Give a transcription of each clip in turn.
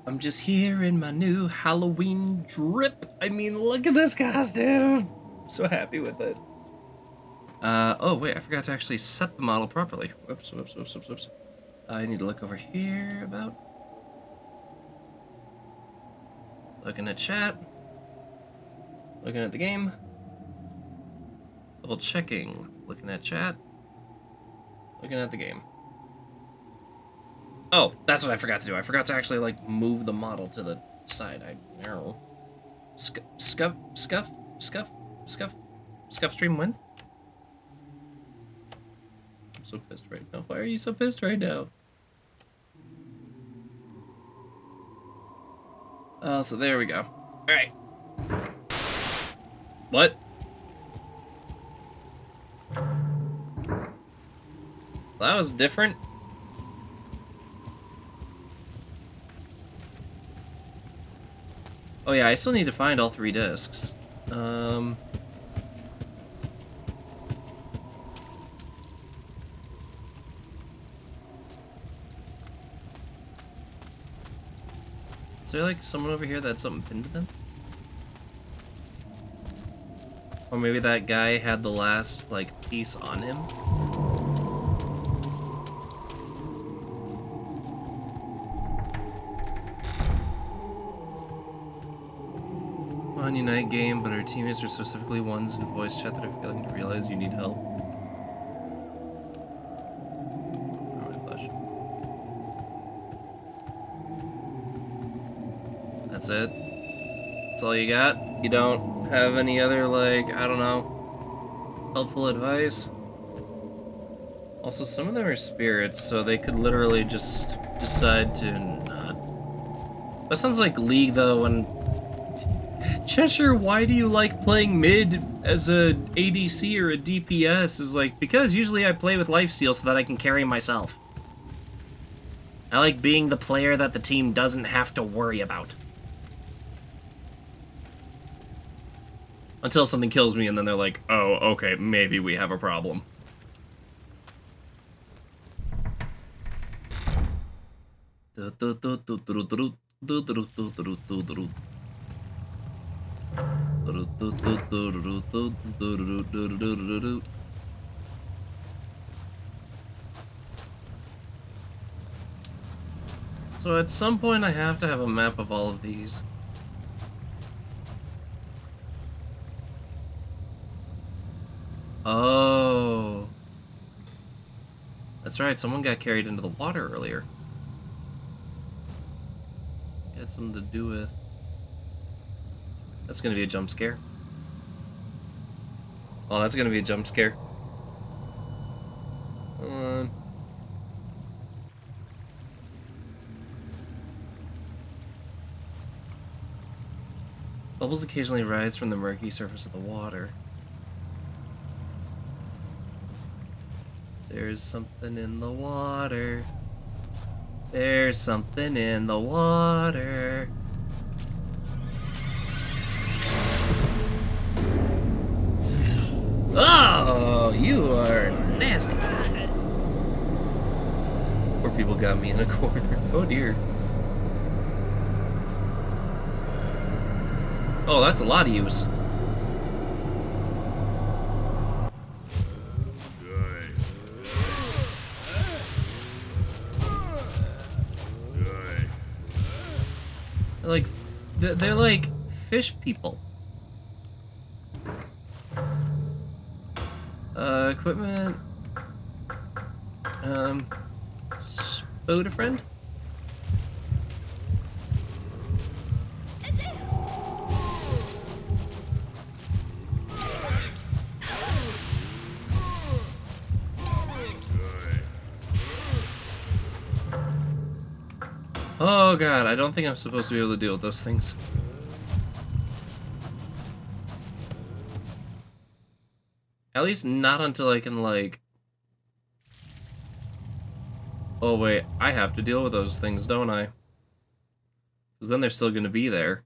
I'm just here in my new Halloween drip. I mean, look at this costume. I'm so happy with it. Oh wait, I forgot to actually set the model properly. Whoops. I need to look over here about. Looking at chat. Looking at the game. Double checking. Looking at chat. Looking at the game. Oh, that's what I forgot to do. I forgot to actually, like, move the model to the side. I don't know. Scuff stream win? I'm so pissed right now. Why are you so pissed right now? Oh, so there we go. Alright. What? That was different. Oh yeah, I still need to find all 3 discs. Is there like someone over here that had something pinned to them? Or maybe that guy had the last, like, piece on him? On Unite game, but our teammates are specifically ones in voice chat that are failing to realize you need help. Oh my flesh. That's it? That's all you got? You don't have any other, like, I don't know, helpful advice? Also, some of them are spirits, so they could literally just decide to not. That sounds like League, though, when Cheshire, why do you like playing mid as a ADC or a DPS? Is like, because usually I play with lifesteal so that I can carry myself. I like being the player that the team doesn't have to worry about. Until something kills me and then they're like, oh, okay, maybe we have a problem. So at some point I have to have a map of all of these. Oh. That's right, someone got carried into the water earlier. Had something to do with... That's gonna be a jump scare. Oh, that's gonna be a jump scare. Come on. Bubbles occasionally rise from the murky surface of the water. There's something in the water. There's something in the water. Oh, you are nasty. Poor people got me in a corner. Oh dear. Oh, that's a lot of use. They're like fish people. Equipment. Spooktober friend. Oh god, I don't think I'm supposed to be able to deal with those things. At least not until I can, like... Oh wait, I have to deal with those things, don't I? Because then they're still gonna be there.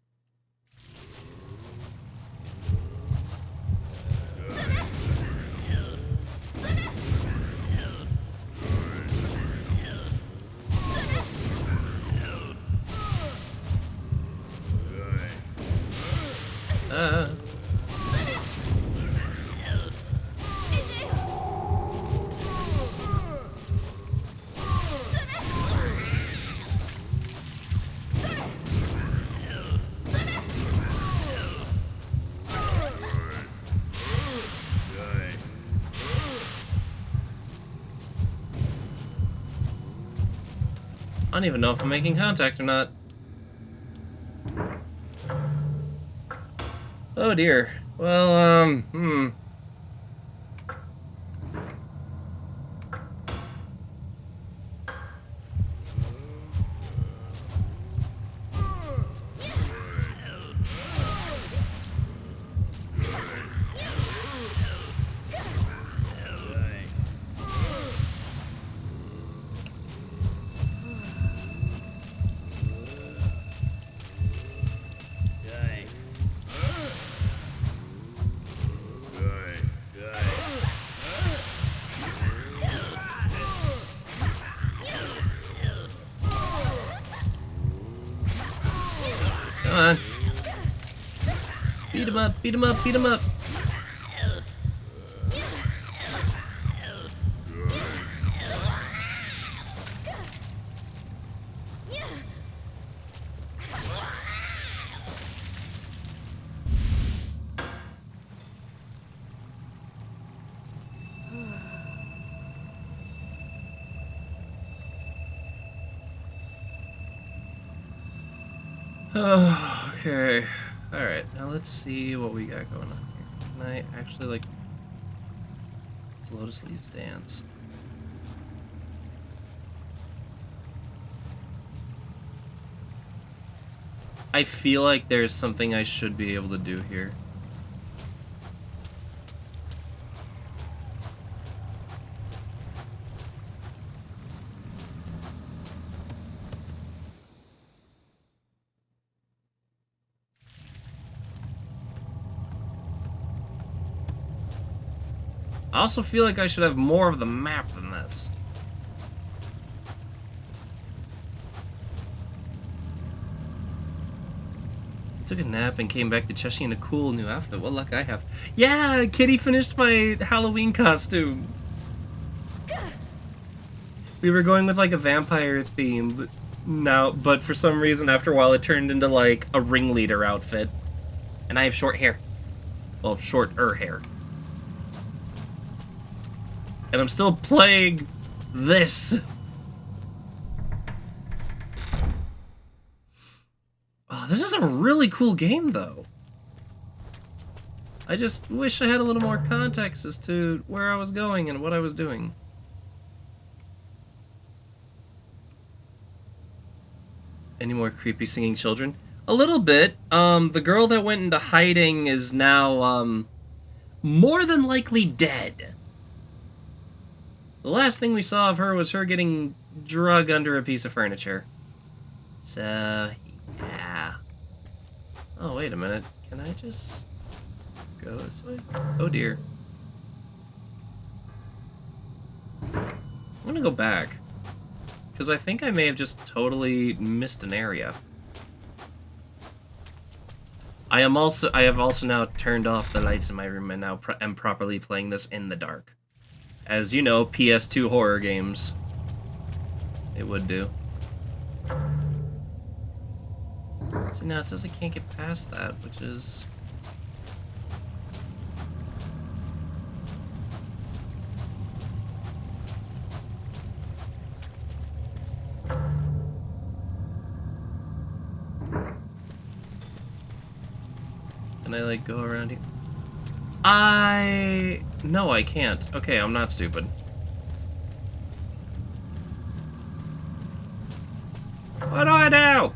I don't even know if I'm making contact or not. Oh dear. Well, come on. Beat him up, beat him up, beat him up. Oh, okay. Alright, now let's see what we got going on here. Can I actually, like... It's Lotus Leaves Dance. I feel like there's something I should be able to do here. I also feel like I should have more of the map than this. I took a nap and came back to Cheshire in a cool new outfit. What luck I have. Yeah, Kitty finished my Halloween costume. We were going with like a vampire theme, but for some reason after a while it turned into like a ringleader outfit. And I have short hair. Well, shorter hair. And I'm still playing this. Oh, this is a really cool game, though. I just wish I had a little more context as to where I was going and what I was doing. Any more creepy singing children? A little bit. The girl that went into hiding is now, more than likely dead. The last thing we saw of her was her getting drug under a piece of furniture. So, yeah. Oh, wait a minute. Can I just go this way? Oh, dear. I'm gonna go back. Because I think I may have just totally missed an area. I have also now turned off the lights in my room and now am properly playing this in the dark. As you know, PS2 horror games, it would do. See, now it says I can't get past that, which is... Can I, like, go around here? No, I can't. Okay, I'm not stupid. What do I do?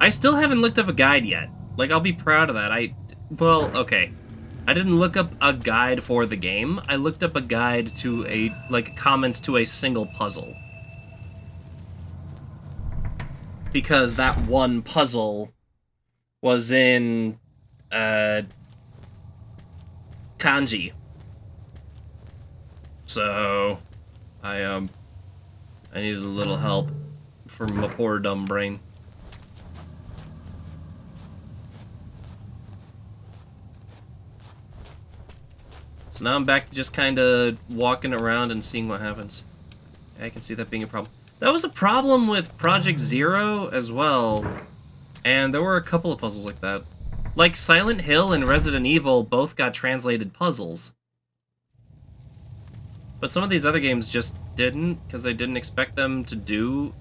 I still haven't looked up a guide yet. Like, I'll be proud of that. Well, okay. I didn't look up a guide for the game. I looked up a guide to comments to a single puzzle. Because that one puzzle was in, kanji. So, I needed a little help from my poor dumb brain. So now I'm back to just kind of walking around and seeing what happens. I can see that being a problem. That was a problem with Project Zero as well. And there were a couple of puzzles like that. Like Silent Hill and Resident Evil both got translated puzzles. But some of these other games just didn't, because they didn't expect them to do...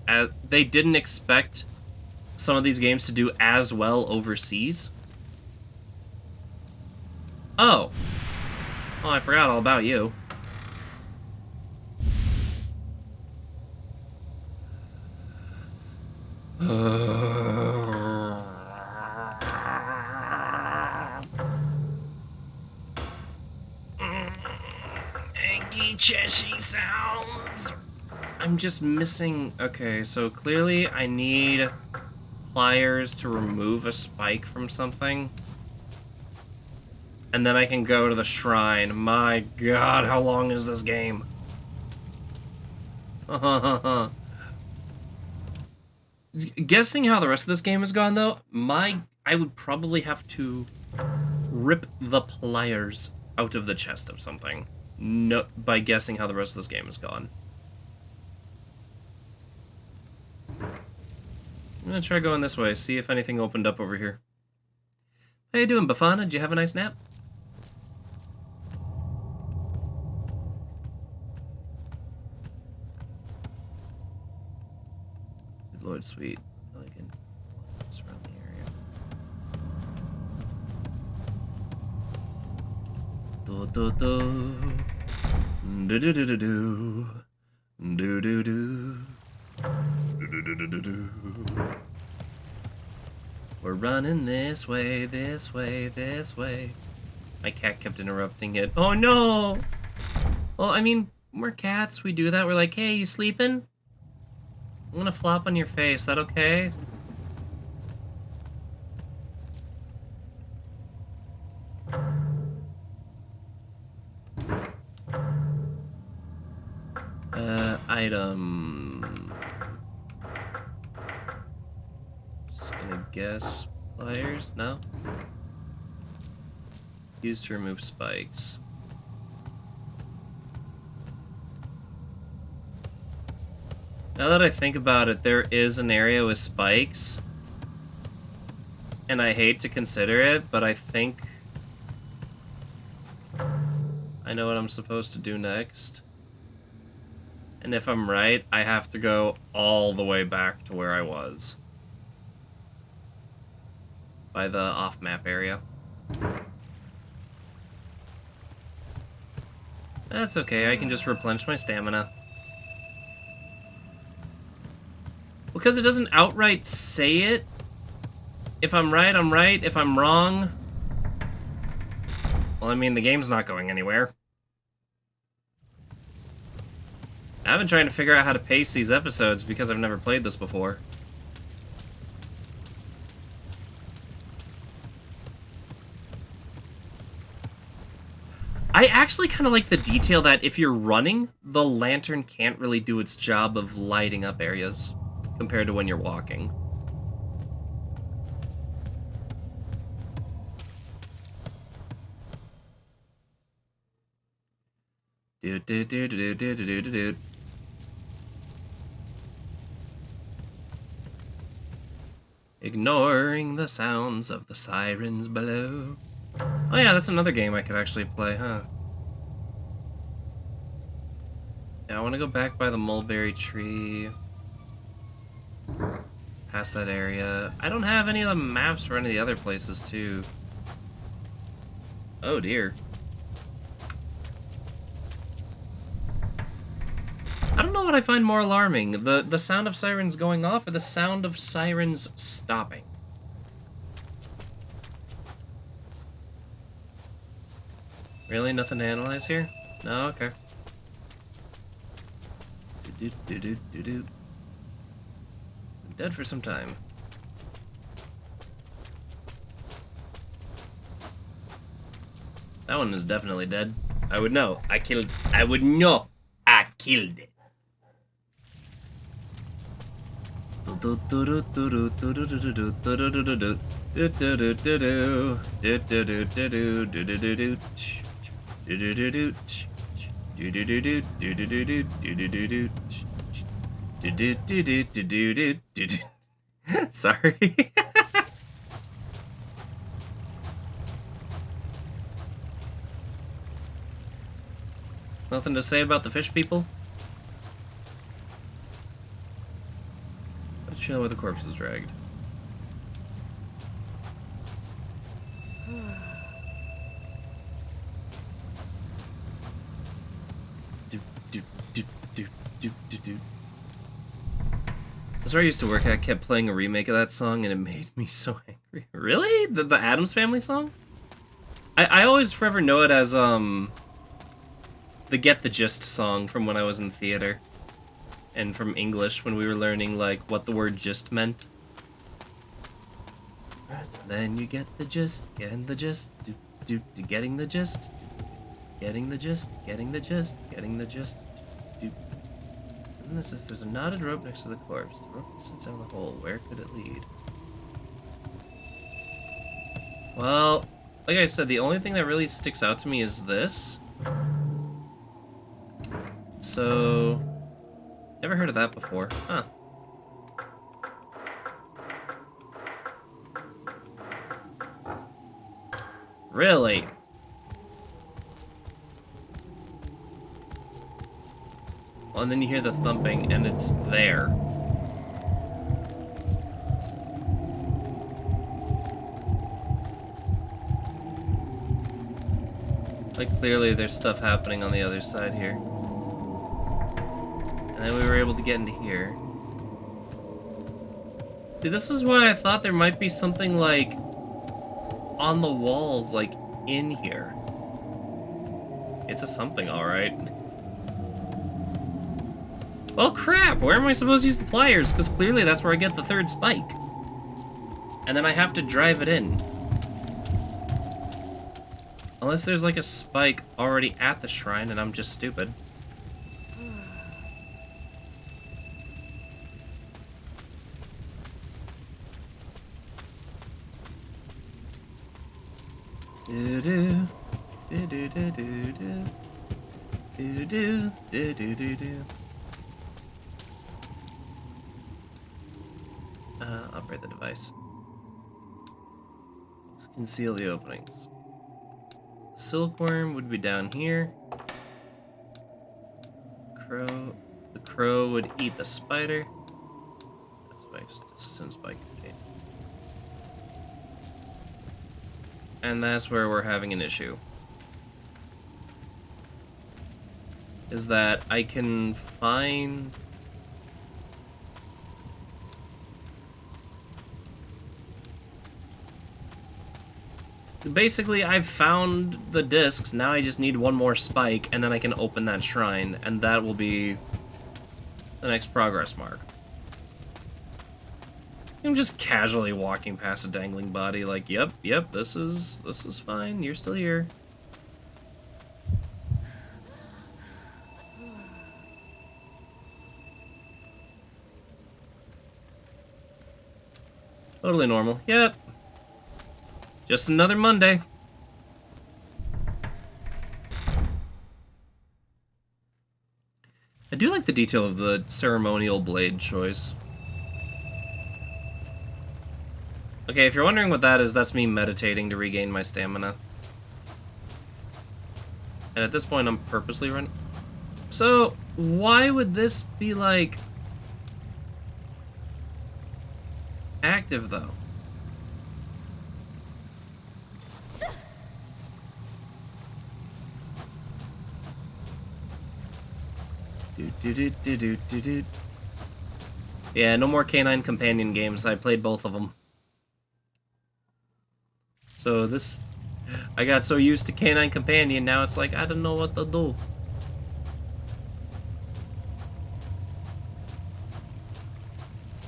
they didn't expect some of these games to do as well overseas. Oh. Oh, I forgot all about you. Anky cheshy sounds. I'm just missing... Okay, so clearly I need pliers to remove a spike from something. And then I can go to the shrine. My god, how long is this game? Guessing how the rest of this game is gone, though, I would probably have to rip the pliers out of the chest of something. No, by guessing how the rest of this game is gone. I'm gonna try going this way, see if anything opened up over here. How you doing, Bafana? Did you have a nice nap? Good Lord, sweet. I can surround the area. Do do do. Do do do do do. Do do do. We're running this way, this way, this way. My cat kept interrupting it. Oh no! Well, I mean, we're cats, we do that. We're like, hey, you sleeping? I'm gonna flop on your face, is that okay? Item... Just gonna guess pliers? No? Used to remove spikes. Now that I think about it, there is an area with spikes. And I hate to consider it, but I think I know what I'm supposed to do next. And if I'm right, I have to go all the way back to where I was. By the off-map area. That's okay, I can just replenish my stamina. Because it doesn't outright say it. If I'm right, I'm right. If I'm wrong... Well, I mean, the game's not going anywhere. I've been trying to figure out how to pace these episodes because I've never played this before. I actually kind of like the detail that if you're running, the lantern can't really do its job of lighting up areas compared to when you're walking. Ignoring the sounds of the sirens below. Oh yeah, that's another game I could actually play, huh? Yeah, I want to go back by the mulberry tree. Past that area. I don't have any of the maps for any of the other places, too. Oh dear. I don't know what I find more alarming, the sound of sirens going off or the sound of sirens stopping. Really? Nothing to analyze here? No? Okay. I'm dead for some time. That one is definitely dead. I would know. I would know. I killed it. Do do do do. Do do do do do do do do do do do do. Do do do do do do do do. Sorry. Nothing to say about the fish people? Let's chill where the corpse is dragged. That's where I used to work at, kept playing a remake of that song, and it made me so angry. Really? The Addams Family song? I always forever know it as, the Get the Gist song from when I was in theater. And from English, when we were learning, like, what the word gist meant. So then you get the gist, getting the gist, getting the gist, getting the gist, getting the gist, getting the gist, And this says there's a knotted rope next to the corpse. The rope sits down the hole. Where could it lead? Well, like I said, the only thing that really sticks out to me is this. So, never heard of that before. Huh. Really? Well, and then you hear the thumping, and it's there. Like, clearly there's stuff happening on the other side here. And then we were able to get into here. See, this is why I thought there might be something, like, on the walls, like, in here. It's a something, alright. Well, crap! Where am I supposed to use the pliers? Because clearly that's where I get the third spike. And then I have to drive it in. Unless there's like a spike already at the shrine and I'm just stupid. Do do do do do do do do do do do do. Operate the device. Let's conceal the openings. Silkworm would be down here. The crow would eat the spider. Spike. Okay. And that's where we're having an issue. Is that I can find... Basically, I've found the discs, now I just need one more spike, and then I can open that shrine, and that will be the next progress mark. I'm just casually walking past a dangling body, like, yep, this is fine, you're still here. Totally normal, yep. Just another Monday. I do like the detail of the ceremonial blade choice. Okay, if you're wondering what that is, that's me meditating to regain my stamina. And at this point, I'm purposely running. So, why would this be, like, active, though? Yeah, no more Canine Companion games. I played both of them. So this... I got so used to Canine Companion, now it's like, I don't know what to do.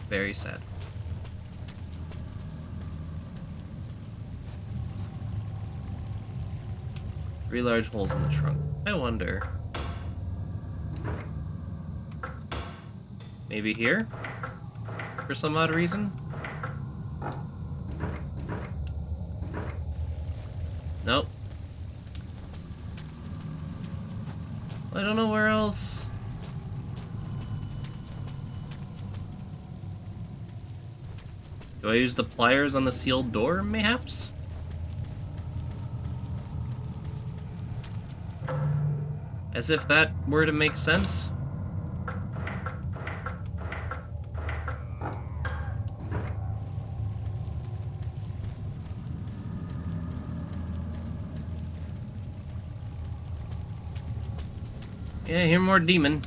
Very sad. 3 large holes in the trunk. I wonder... Maybe here? For some odd reason? Nope. I don't know where else. Do I use the pliers on the sealed door, mayhaps? As if that were to make sense. Yeah, hear more demon.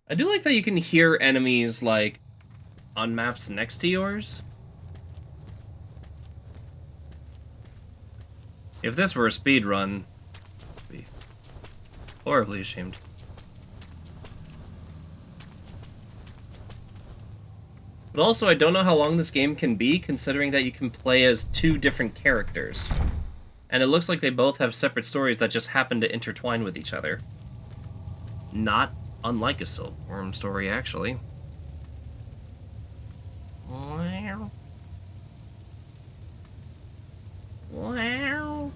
I do like that you can hear enemies, like, on maps next to yours. If this were a speed run, I'd be horribly ashamed. But also, I don't know how long this game can be, considering that you can play as 2 different characters. And it looks like they both have separate stories that just happen to intertwine with each other. Not unlike a Silkworm story, actually. Wow. Wow.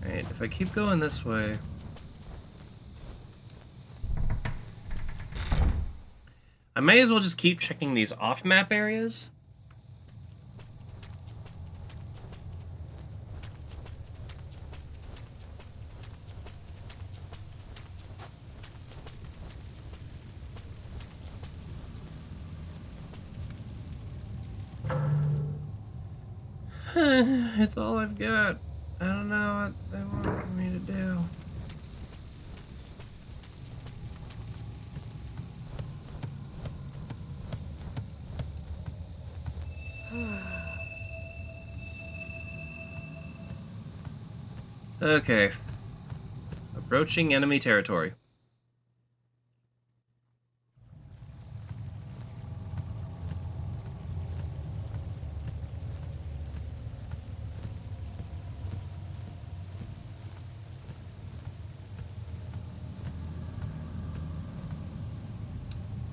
Alright, if I keep going this way... I may as well just keep checking these off-map areas. It's all I've got. I don't know what they want me to do. Okay. Approaching enemy territory.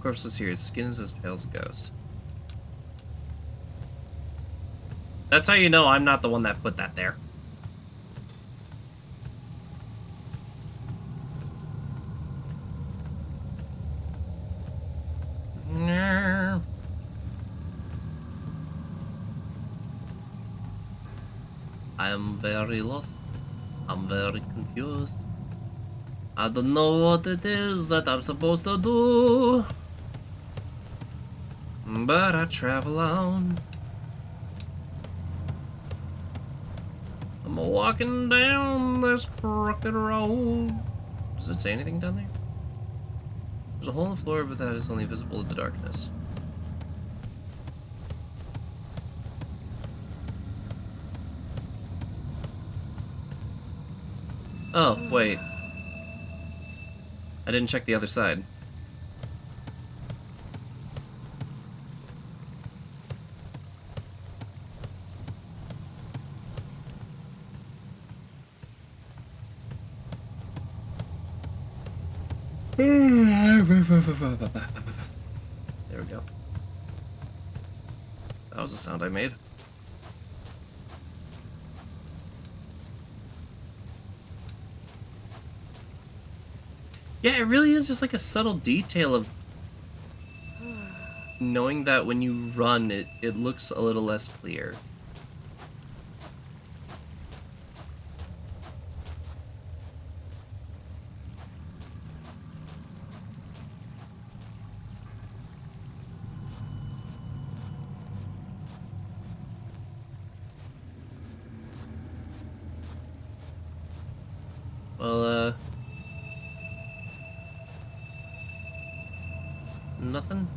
Corpse is here. Its skin is as pale as a ghost. That's how you know I'm not the one that put that there. I am very lost. I'm very confused. I don't know what it is that I'm supposed to do. But I travel on. I'm walking down this crooked road. Does it say anything down there? There's a hole in the floor, but that is only visible in the darkness. Oh, wait. I didn't check the other side. There we go. That was the sound I made. Yeah, it really is just like a subtle detail of knowing that when you run, it looks a little less clear. Well, nothing?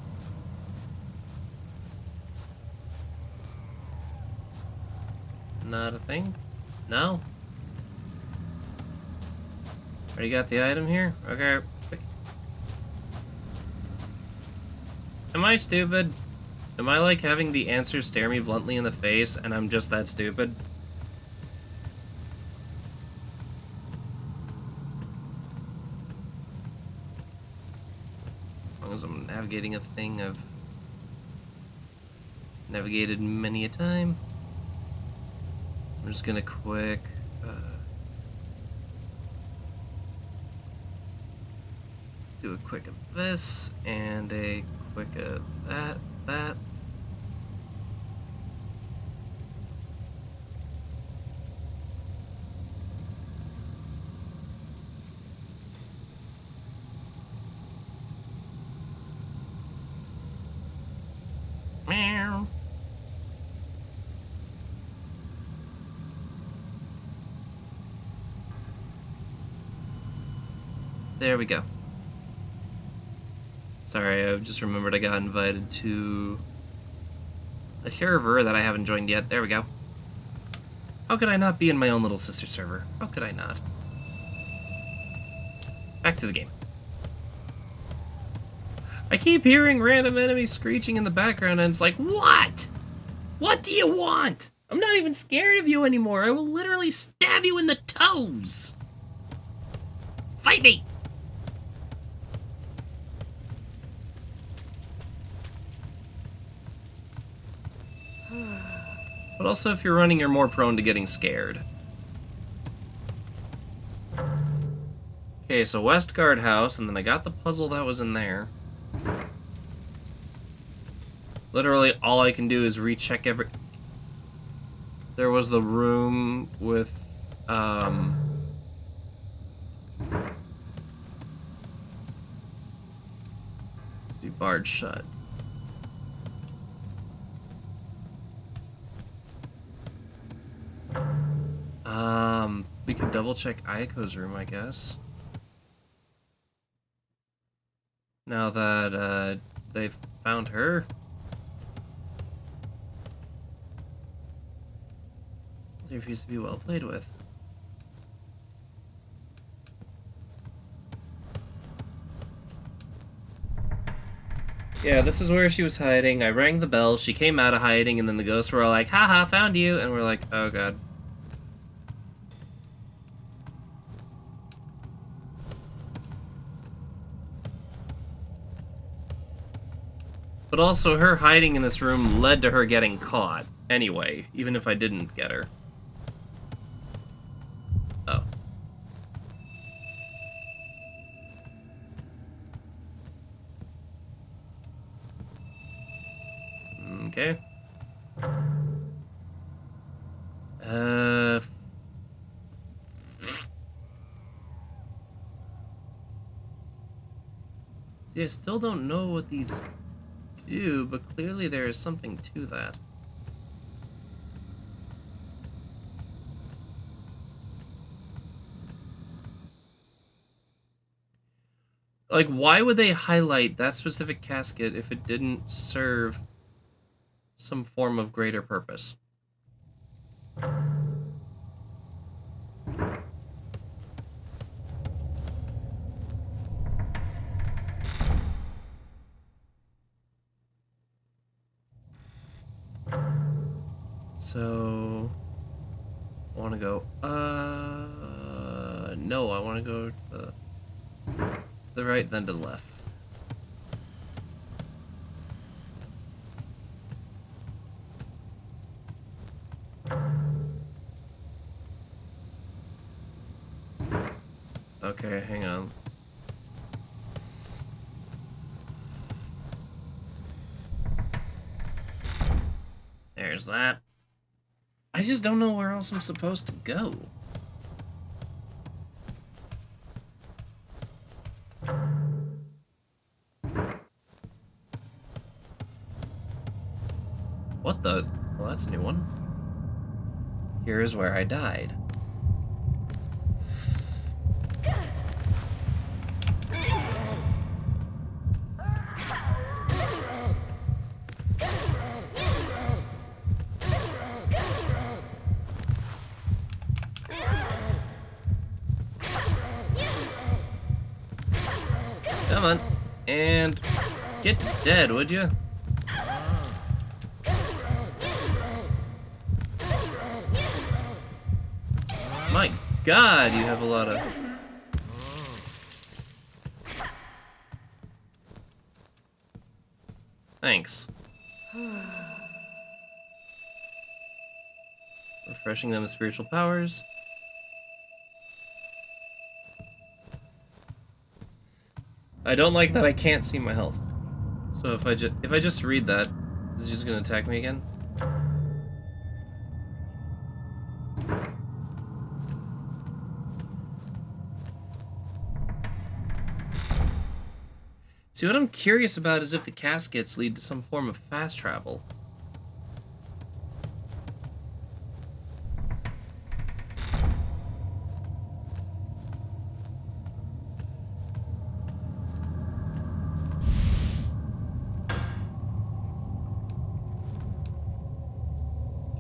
Not a thing? No? Already got the item here? Okay. Am I stupid? Am I like having the answer stare me bluntly in the face and I'm just that stupid? As long as I'm navigating a thing of navigated many a time. I'm just gonna do a quick of this and a quick of that. Meow. There we go. Sorry, I just remembered I got invited to a server that I haven't joined yet. There we go. How could I not be in my own little sister server? How could I not? Back to the game. I keep hearing random enemies screeching in the background, and it's like, what? What do you want? I'm not even scared of you anymore. I will literally stab you in the toes. Fight me! But also, if you're running, you're more prone to getting scared. Okay, so West Guardhouse, and then I got the puzzle that was in there. Literally, all I can do is recheck every... There was the room with, the barred shut. We can double check Ayako's room, I guess. Now that, they've found her. She refused to be well played with. Yeah, this is where she was hiding. I rang the bell, she came out of hiding, and then the ghosts were all like, haha, found you, and we're like, oh god. But also, her hiding in this room led to her getting caught. Anyway, even if I didn't get her. Oh. Okay. See, I still don't know what these do, but clearly there is something to that. Like, why would they highlight that specific casket if it didn't serve some form of greater purpose? So, I want to go, no, I want to go to the right, then to the left. Okay, hang on. There's that. I just don't know where else I'm supposed to go. What the? Well, that's a new one. Here is where I died. Come on. And get dead, would you? My God, you have a lot of... Thanks. refreshing them with spiritual powers. I don't like that I can't see my health. So if I just read that, is he just gonna attack me again? See, what I'm curious about is if the caskets lead to some form of fast travel.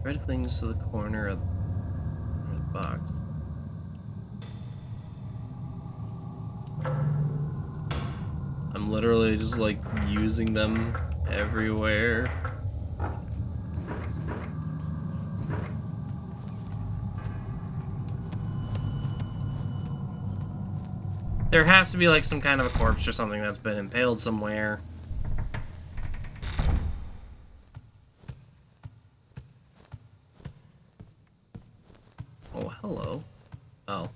Thread clings to the corner of the box. I'm literally just like using them everywhere. There has to be like some kind of a corpse or something that's been impaled somewhere. Oh, hello. Oh.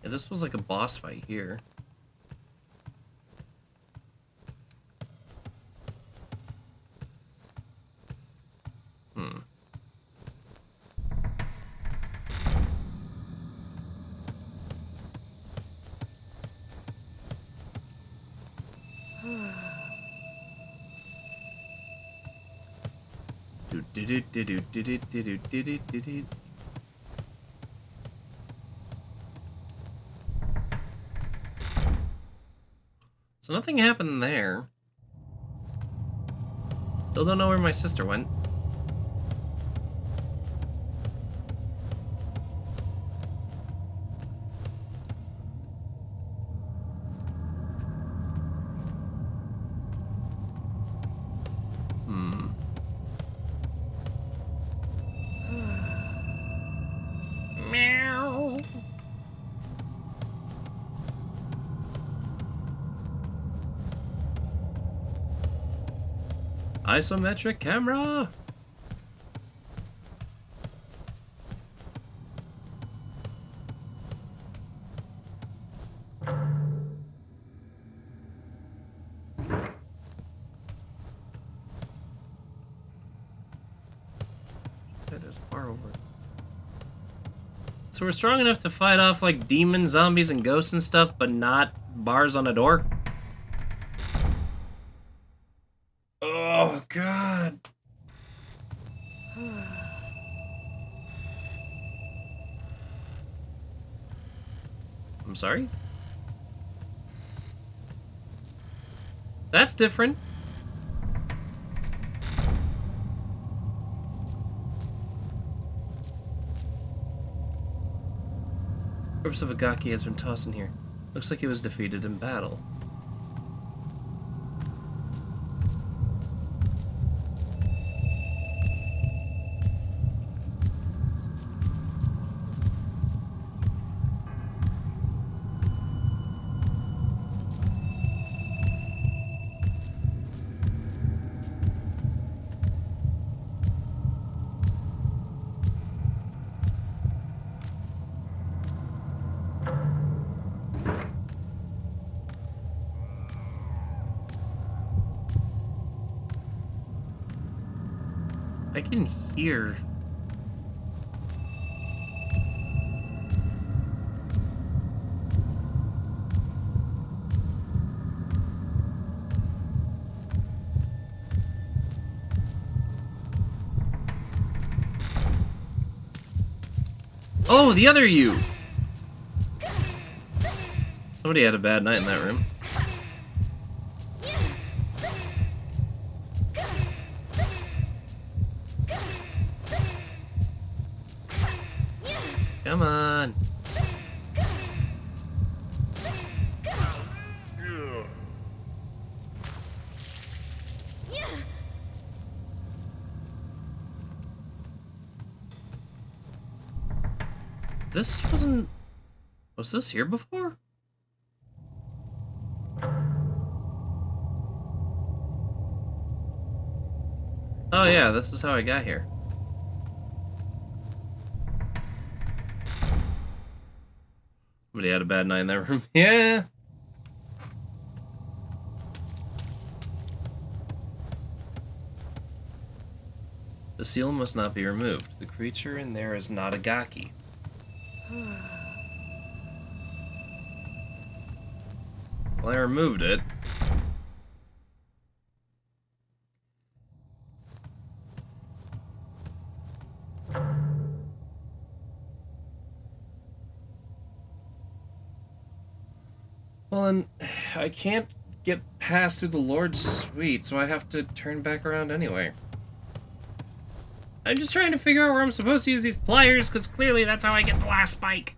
Yeah, this was like a boss fight here. So nothing happened there. Still don't know where my sister went. Meow. Isometric camera. Okay, there's a bar over. So we're strong enough to fight off like demons, zombies, and ghosts and stuff, but not bars on a door? Oh, God. I'm sorry? That's different. Corpse of Agaki has been tossed in here. Looks like he was defeated in battle. I can hear. Oh, the other you! Somebody had a bad night in that room. Come on. This wasn't... Was this here before? Oh yeah, this is how I got here. Somebody had a bad night in that room. Yeah. The seal must not be removed. The creature in there is not a gaki. Well, I removed it. Well, and I can't get past through the Lord's suite, so I have to turn back around anyway. I'm just trying to figure out where I'm supposed to use these pliers, because clearly that's how I get the last spike.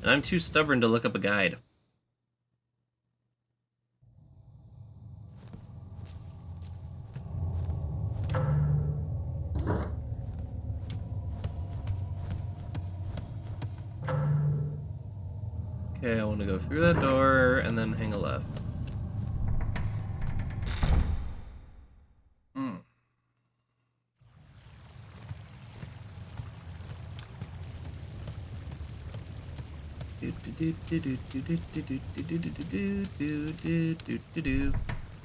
And I'm too stubborn to look up a guide. Okay, I want to go through that door and then hang a left.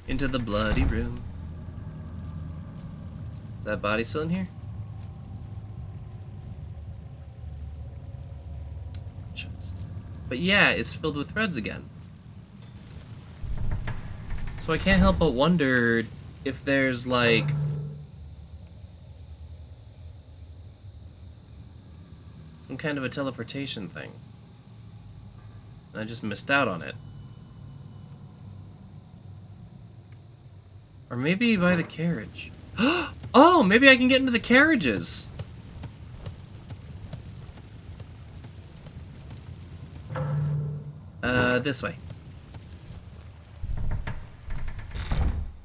Into the bloody room. Is that body still in here? But yeah, it's filled with threads again. So I can't help but wonder if there's like some kind of a teleportation thing. And I just missed out on it. Or maybe by the carriage. Oh, maybe I can get into the carriages. This way.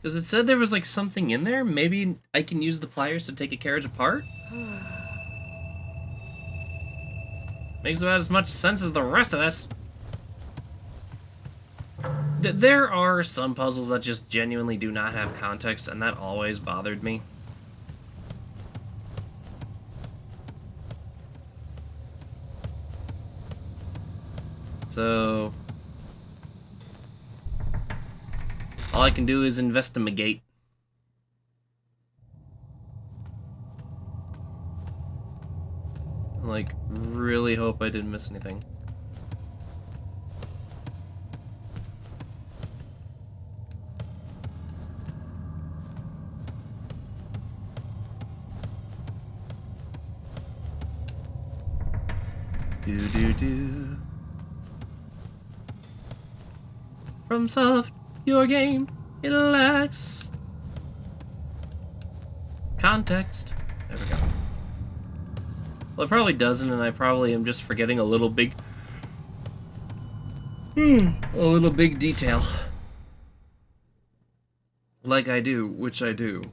Because it said there was like something in there. Maybe I can use the pliers to take a carriage apart? Makes about as much sense as the rest of this. There are some puzzles that just genuinely do not have context, and that always bothered me. So all I can do is investigate. Like, really hope I didn't miss anything. Do. From soft, your game, it lacks context. There we go. Well, it probably doesn't, and I probably am just forgetting a little big detail. Like I do, which I do.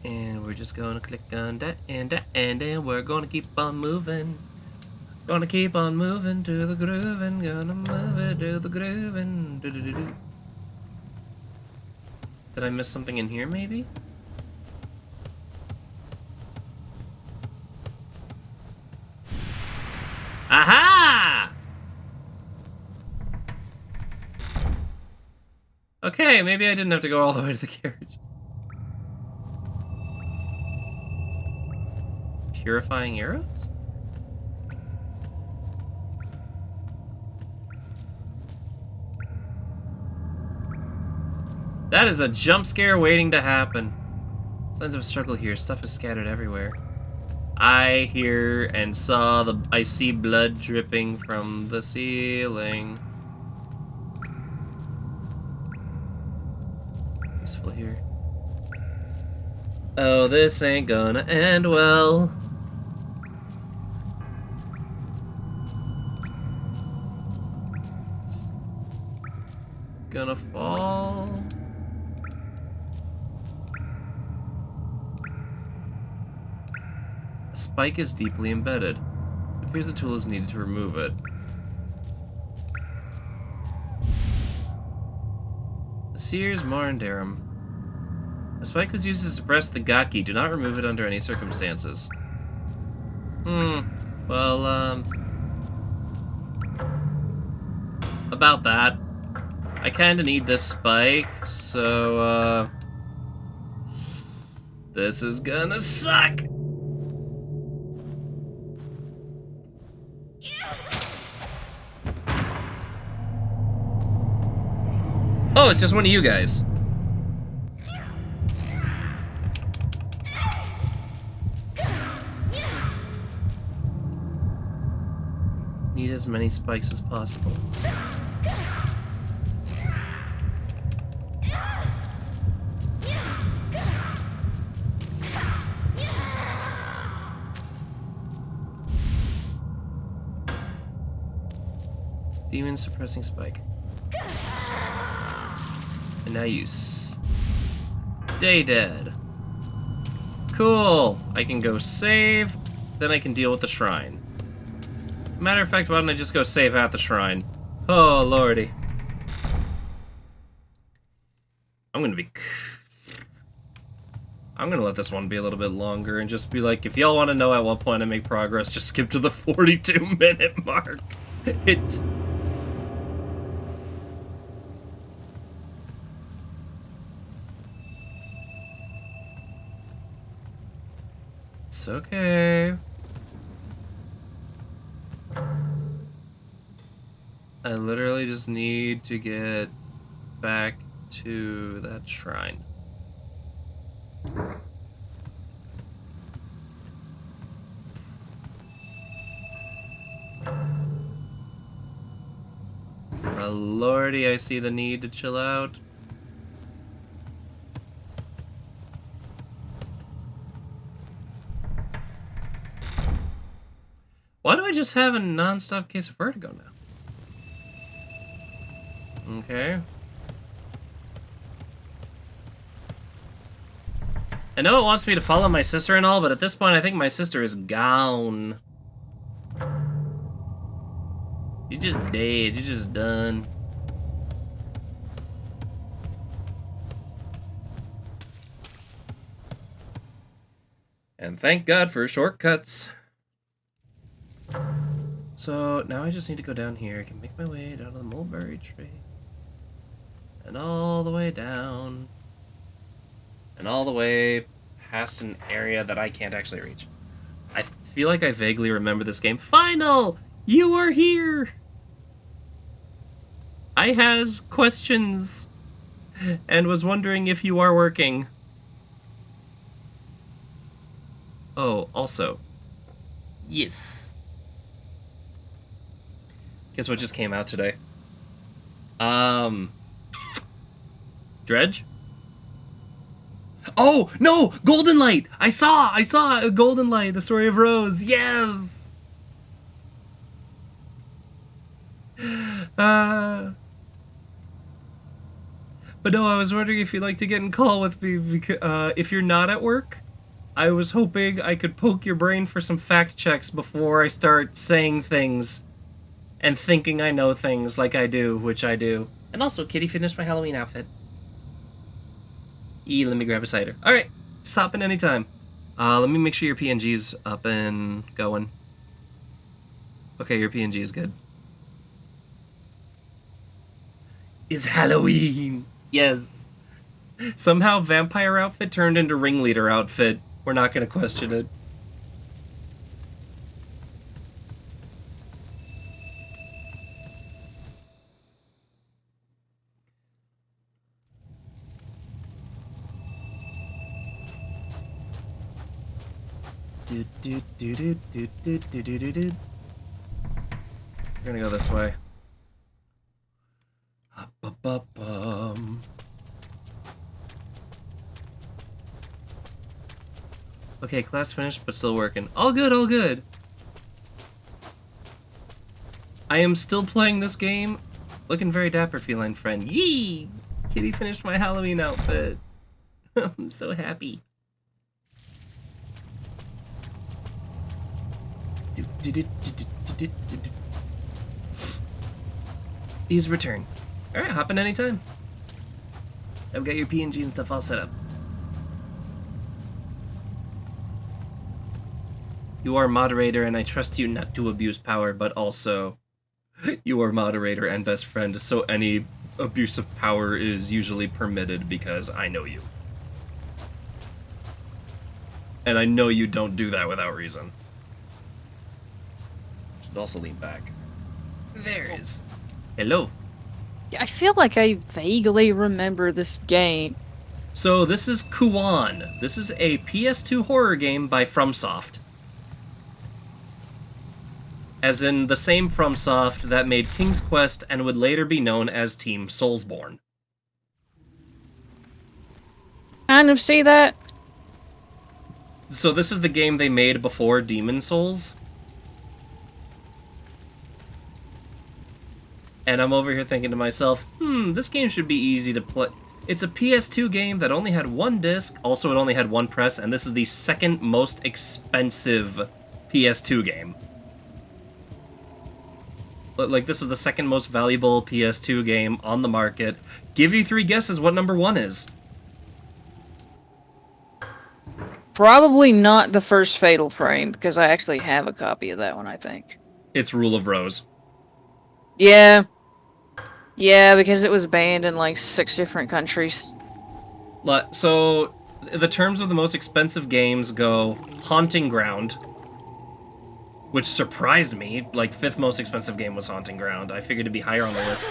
And we're just gonna click on that, and then we're gonna keep on moving. Gonna keep on moving to the grooving, gonna move it to the grooving. Did I miss something in here, maybe? Aha! Okay, maybe I didn't have to go all the way to the carriage. Purifying arrows? That is a jump scare waiting to happen. Signs of a struggle here. Stuff is scattered everywhere. I hear and saw the... I see blood dripping from the ceiling. Useful here. Oh, this ain't gonna end well. It's gonna fall. A spike is deeply embedded. It appears a tool is needed to remove it. The Sears Marandarum. A spike was used to suppress the Gaki. Do not remove it under any circumstances. Well, about that. I kinda need this spike, so, this is gonna suck! Oh, it's just one of you guys. Need as many spikes as possible. Demon suppressing spike. And now you stay dead. Cool. I can go save, then I can deal with the shrine. Matter of fact, why don't I just go save at the shrine? Oh, lordy. I'm gonna let this one be a little bit longer and just be like, if y'all want to know at what point I make progress, just skip to the 42-minute mark. It's okay. I literally just need to get back to that shrine. Oh, lordy, I see the need to chill out. Why do I just have a non-stop case of vertigo now? Okay. I know it wants me to follow my sister and all, but at this point I think my sister is gone. You just dead, you just done. And thank God for shortcuts. So now I just need to go down here. I can make my way down to the mulberry tree. And all the way down. And all the way past an area that I can't actually reach. I feel like I vaguely remember this game. Final! You are here! I has questions. And was wondering if you are working. Oh, also. Yes. Guess what just came out today? Dredge? Oh, no! Golden Light! I saw a Golden Light, the story of Rose. Yes! But no, I was wondering if you'd like to get in call with me, because, if you're not at work, I was hoping I could poke your brain for some fact checks before I start saying things and thinking I know things like I do, which I do. And also, Kitty finished my Halloween outfit. Let me grab a cider. Alright, just hop in anytime. Let me make sure your PNG's up and going. Okay, your PNG is good. It's Halloween! Yes. Somehow vampire outfit turned into ringleader outfit. We're not gonna question it. Do, do, do, do, do, do, do, do, do, do. We're gonna go this way. Okay, class finished, but still working. All good, all good. I am still playing this game. Looking very dapper, feline friend. Yee! Kitty finished my Halloween outfit. I'm so happy. Please return. Alright, hop in anytime. I've got your PNG and stuff all set up. You are moderator, and I trust you not to abuse power, but also you are moderator and best friend, so any abuse of power is usually permitted because I know you. And I know you don't do that without reason. Should also lean back. There it is. Hello. I feel like I vaguely remember this game. So this is Kuon. This is a PS2 horror game by FromSoft. As in the same FromSoft that made King's Quest and would later be known as Team Soulsborne. Kind of see that. So this is the game they made before Demon Souls. And I'm over here thinking to myself, this game should be easy to play. It's a PS2 game that only had one disc, also it only had one press, and this is the second most expensive PS2 game. Like, this is the second most valuable PS2 game on the market. Give you 3 guesses what number 1 is. Probably not the first Fatal Frame, because I actually have a copy of that one, I think. It's Rule of Rose. Yeah. Yeah, because it was banned in like 6 different countries. So, the terms of the most expensive games go Haunting Ground, which surprised me. Like, 5th most expensive game was Haunting Ground. I figured it'd be higher on the list.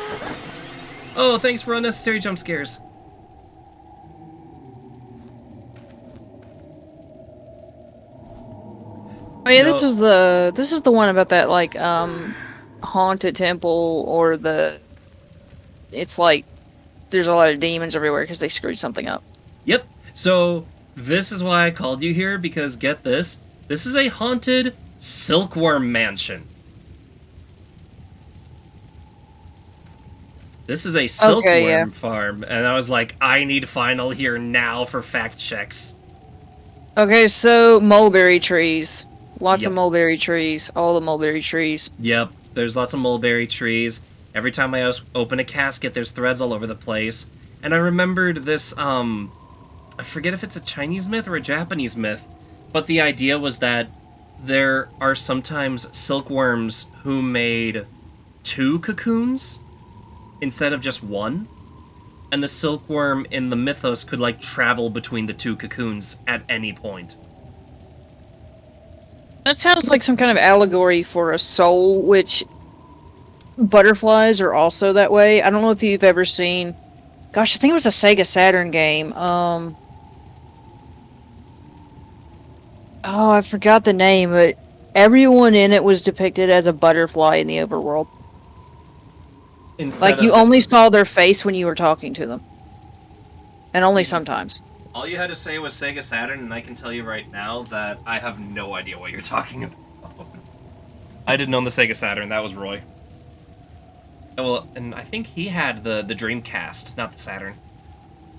Oh, thanks for unnecessary jump scares. Oh yeah, this is the one about that like haunted temple, or it's like there's a lot of demons everywhere because they screwed something up. Yep. So this is why I called you here, because get this. This is a haunted silkworm mansion. This is a silkworm farm, and I was like, I need final here now for fact checks. Okay, so mulberry trees. Lots of mulberry trees. All the mulberry trees. Yep, there's lots of mulberry trees. Every time I open a casket, there's threads all over the place. And I remembered this, I forget if it's a Chinese myth or a Japanese myth, but the idea was that there are sometimes silkworms who made 2 cocoons instead of just 1. And the silkworm in the mythos could, like, travel between the 2 cocoons at any point. That sounds like some kind of allegory for a soul, which butterflies are also that way. I don't know if you've ever seen... Gosh, I think it was a Sega Saturn game. Oh, I forgot the name, but everyone in it was depicted as a butterfly in the overworld. Like, you only saw their face when you were talking to them. And only sometimes. All you had to say was Sega Saturn, and I can tell you right now that I have no idea what you're talking about. I didn't own the Sega Saturn, that was Roy. Well, and I think he had the Dreamcast, not the Saturn.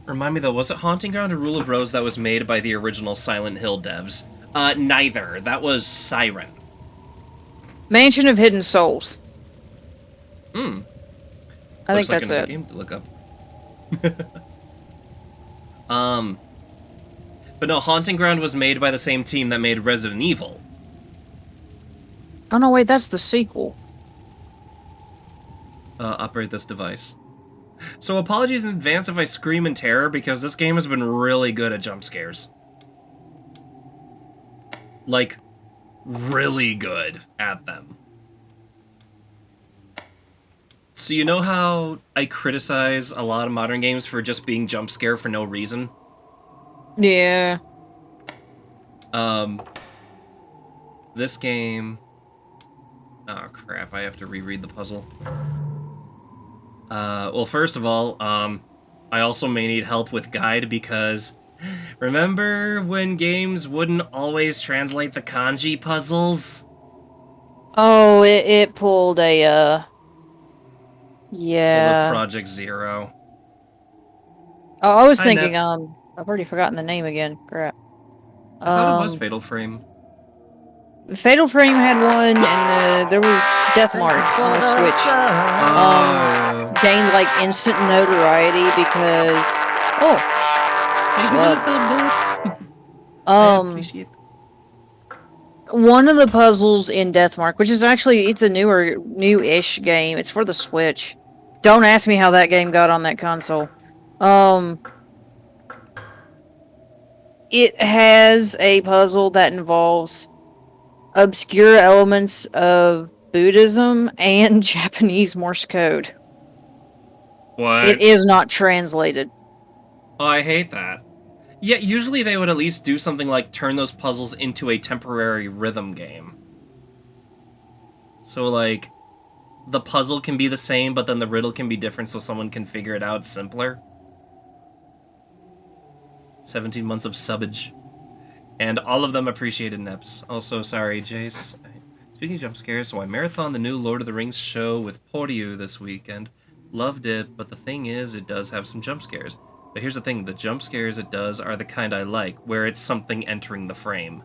Remind me though, was it Haunting Ground or Rule of Rose that was made by the original Silent Hill devs? Neither. That was Siren. Mansion of Hidden Souls. I think that's it. Game to look up. But no, Haunting Ground was made by the same team that made Resident Evil. Oh no, wait, that's the sequel. Operate this device. So apologies in advance if I scream in terror, because this game has been really good at jump scares. Like, really good at them. So you know how I criticize a lot of modern games for just being jump scare for no reason? Yeah. this game... Oh, crap, I have to reread the puzzle. Well, first of all, I also may need help with guide because... Remember when games wouldn't always translate the kanji puzzles? Oh, it pulled a, Well, the yeah. Project Zero. Oh, I was Hi, thinking, Nets. I've already forgotten the name again. Crap. I thought it was Fatal Frame. Fatal Frame had one, and there was Death Mark on the Switch. Oh, Gained like instant notoriety because thank you for the sub, Nips. I appreciate it. one of the puzzles in Death Mark, which is actually it's a new-ish game. It's for the Switch. Don't ask me how that game got on that console. It has a puzzle that involves obscure elements of Buddhism and Japanese Morse code. What? It is not translated. Oh, I hate that. Yeah, usually they would at least do something like turn those puzzles into a temporary rhythm game. So, like, the puzzle can be the same, but then the riddle can be different so someone can figure it out simpler. 17 months of subbage. And all of them appreciated Neps. Also, sorry, Jace. Speaking of jump scares, so I marathoned the new Lord of the Rings show with Poryu this weekend. Loved it, but the thing is, it does have some jump scares. But here's the thing, the jump scares it does are the kind I like, where it's something entering the frame,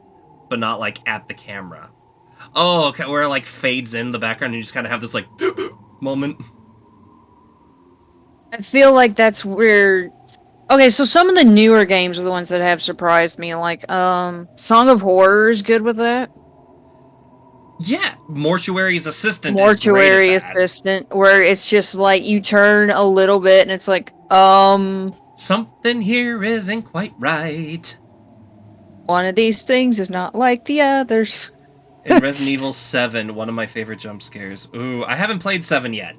but not, like, at the camera. Oh, okay, where it, like, fades in the background and you just kind of have this, like, moment. I feel like that's where. Okay, so some of the newer games are the ones that have surprised me. Like, Song of Horror is good with that. Yeah, Mortuary's Assistant is great at Mortuary that. Assistant, where it's just like you turn a little bit and it's like, Something here isn't quite right. one of these things is not like the others. In Resident Evil 7, one of my favorite jump scares. Ooh, I haven't played 7 yet.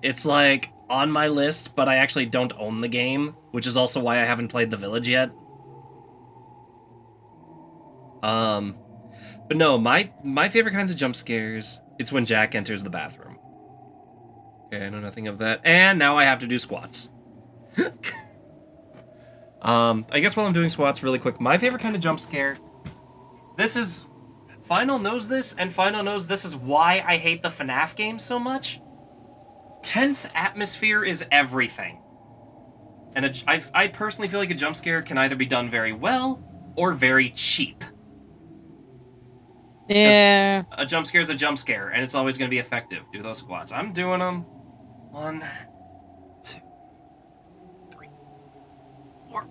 It's like on my list, but I actually don't own the game, which is also why I haven't played The Village yet. But no, my favorite kinds of jump scares, it's when Jack enters the bathroom. Okay, I know nothing of that. And now I have to do squats. I guess while I'm doing squats really quick, my favorite kind of jump scare, this is... Final knows this, and Final knows this is why I hate the FNAF games so much. Tense atmosphere is everything. And I personally feel like a jump scare can either be done very well or very cheap. Yeah. A jump scare is a jump scare, and it's always going to be effective. Do those squats. I'm doing them. 1, 2, 3, 4,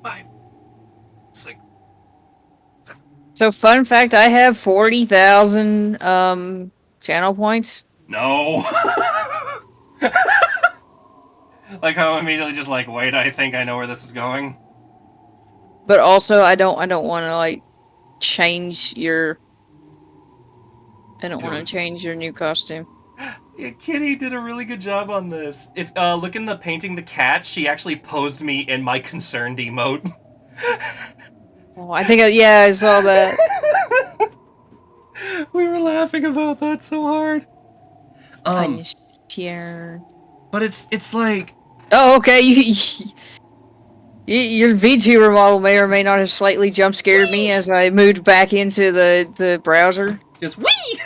5, 6. So, fun fact, I have 40,000 channel points. No. Like how I'm immediately just like, wait, I think I know where this is going. But also, I don't want to like change your. I don't want to change your new costume. Yeah, Kitty did a really good job on this. If look in the painting the cat, she actually posed me in my concerned emote. Oh, I think I saw that. We were laughing about that so hard. But it's like, oh, okay. Your VTuber model may or may not have slightly jump scared me as I moved back into the browser. just wee.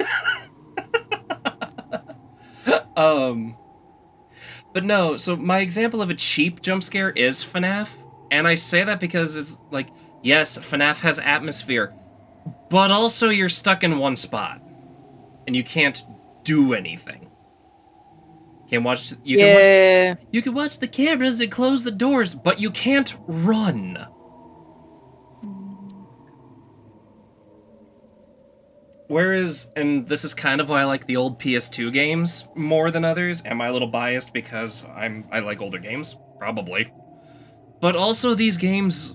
But no, so my example of a cheap jump scare is FNAF, and I say that because it's like, yes, FNAF has atmosphere, but also you're stuck in one spot, and you can't do anything. You can watch the cameras and close the doors, but you can't run. Whereas, and this is kind of why I like the old PS2 games more than others. Am I a little biased because I like older games? Probably. But also these games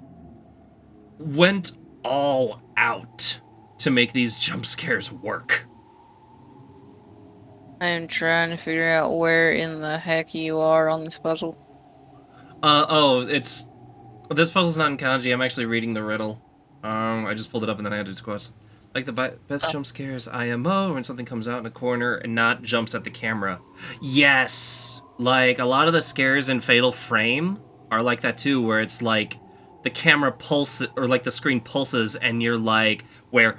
went all out to make these jump scares work. I'm trying to figure out where in the heck you are on this puzzle. This puzzle's not in kanji. I'm actually reading the riddle. I just pulled it up and then I had to quotes. Like the best Oh. jump scares IMO when something comes out in a corner and not jumps at the camera. Yes! Like, a lot of the scares in Fatal Frame are like that too, where it's like the camera pulses, or like the screen pulses, and you're like, where?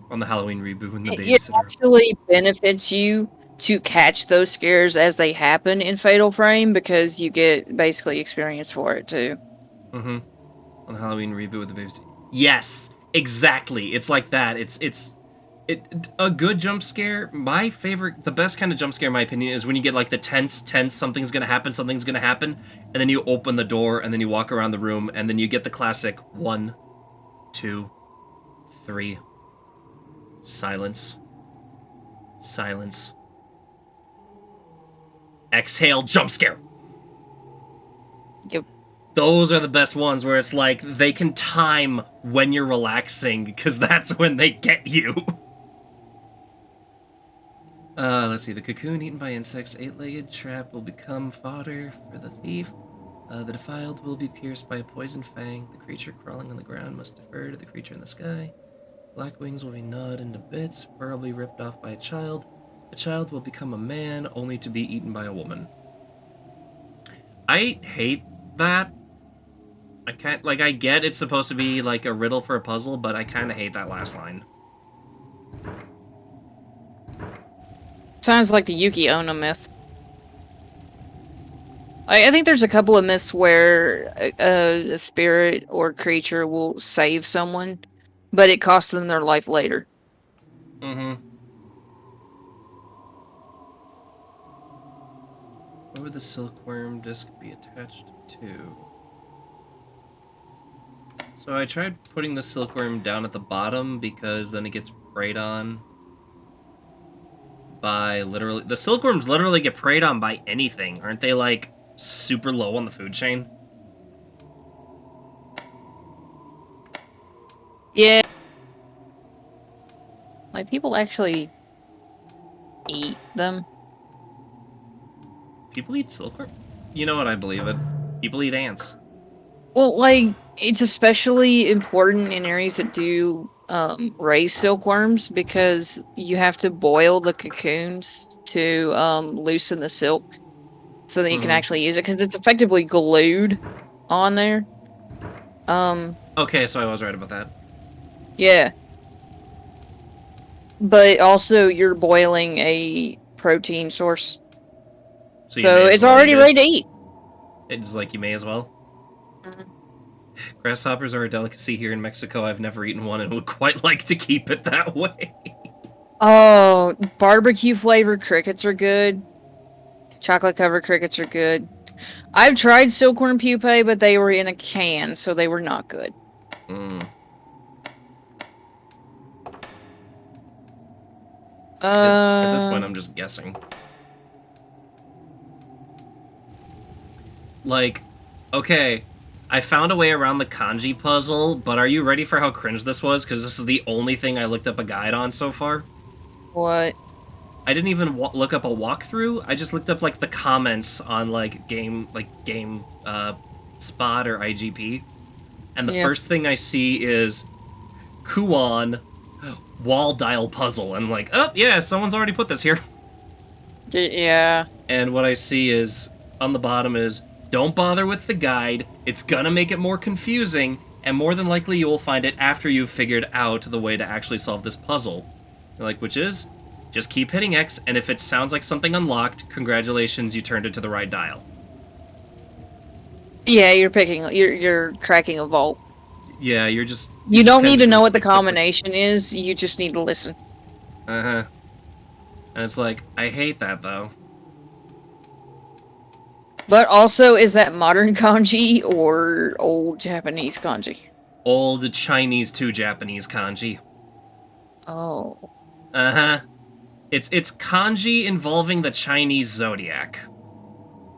On the Halloween reboot when the It babysitter. actually benefits you to catch those scares as they happen in Fatal Frame because you get basically experience for it too. Mm-hmm. On the Halloween reboot with the babysitter. Yes! Exactly. It's like that. It's a good jump scare. My favorite, the best kind of jump scare in my opinion is when you get like the tense, something's gonna happen, and then you open the door and then you walk around the room and then you get the classic 1, 2, 3, silence, exhale, jump scare. Yep. Those are the best ones where it's like they can time when you're relaxing because that's when they get you. Let's see. The cocoon eaten by insects, 8-legged trap will become fodder for the thief. The defiled will be pierced by a poison fang. The creature crawling on the ground must defer to the creature in the sky. Black wings will be gnawed into bits, fur will be ripped off by a child. The child will become a man, only to be eaten by a woman. I hate that. I can't, like, I get it's supposed to be like a riddle for a puzzle, but I kind of hate that last line. Sounds like the Yuki Ono myth. I think there's a couple of myths where a spirit or creature will save someone, but it costs them their life later. Mm-hmm. What would the silkworm disc be attached to? So I tried putting the silkworm down at the bottom because then it gets preyed on by literally... The silkworms literally get preyed on by anything. Aren't they, like, super low on the food chain? Yeah. Like, people actually eat them. People eat silkworm? You know what, I believe it. People eat ants. Well, like, it's especially important in areas that do raise silkworms because you have to boil the cocoons to loosen the silk so that you can actually use it because it's effectively glued on there. Okay, so I was right about that. Yeah. But also, you're boiling a protein source. So, So it's already ready to eat. It's like you may as well. Grasshoppers are a delicacy here in Mexico. I've never eaten one and would quite like to keep it that way. Oh, barbecue flavored crickets are good. Chocolate covered crickets are good. I've tried silkworm pupae, but they were in a can, so they were not good. At this point, I'm just guessing. Like, okay, I found a way around the kanji puzzle, but are you ready for how cringe this was? Because this is the only thing I looked up a guide on so far. What? I didn't even look up a walkthrough. I just looked up like the comments on like game Spot or IGP, and the first thing I see is Kuon wall dial puzzle. I'm like, oh yeah, someone's already put this here. Yeah. And what I see is on the bottom is, don't bother with the guide. It's gonna make it more confusing, and more than likely you will find it after you've figured out the way to actually solve this puzzle. Like, which is, just keep hitting X, and if it sounds like something unlocked, congratulations, you turned it to the right dial. Yeah, you're cracking a vault. Yeah, you're just... You don't need to know what the combination is, you just need to listen. Uh-huh. And it's like, I hate that, though. But also, is that modern kanji or old Japanese kanji? Old Chinese to Japanese kanji. Oh. Uh-huh. It's kanji involving the Chinese zodiac.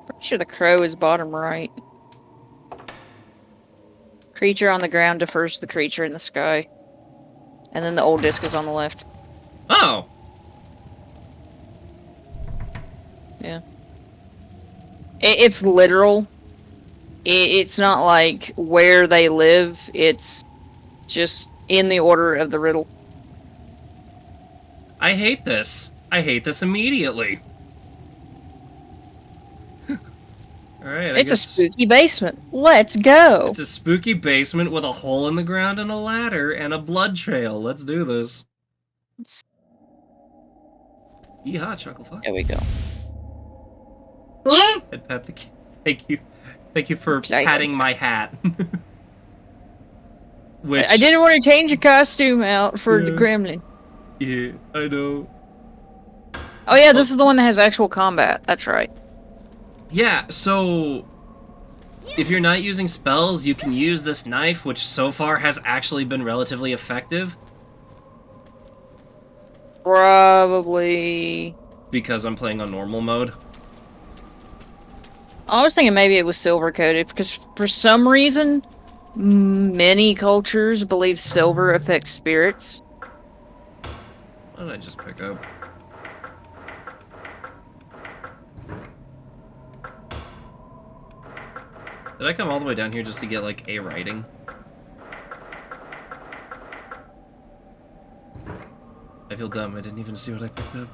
Pretty sure the crow is bottom right. Creature on the ground defers to the creature in the sky. And then the old disc is on the left. Oh! Yeah. It's literal. It's not like where they live. It's just in the order of the riddle. I hate this. I hate this immediately. Alright, I It's a guess... spooky basement. Let's go. It's a spooky basement with a hole in the ground and a ladder and a blood trail. Let's do this. Yeehaw, Chucklefuck. There we go. I'd pat the Thank you. Thank you for Okay. patting my hat. Which... I didn't want to change your costume out for the gremlin. Yeah, I know. Oh yeah, this is the one that has actual combat. That's right. Yeah, so... if you're not using spells, you can use this knife, which so far has actually been relatively effective. Probably. Because I'm playing on normal mode. I was thinking maybe it was silver coated because for some reason, many cultures believe silver affects spirits. What did I just pick up? Did I come all the way down here just to get, like, a writing? I feel dumb. I didn't even see what I picked up.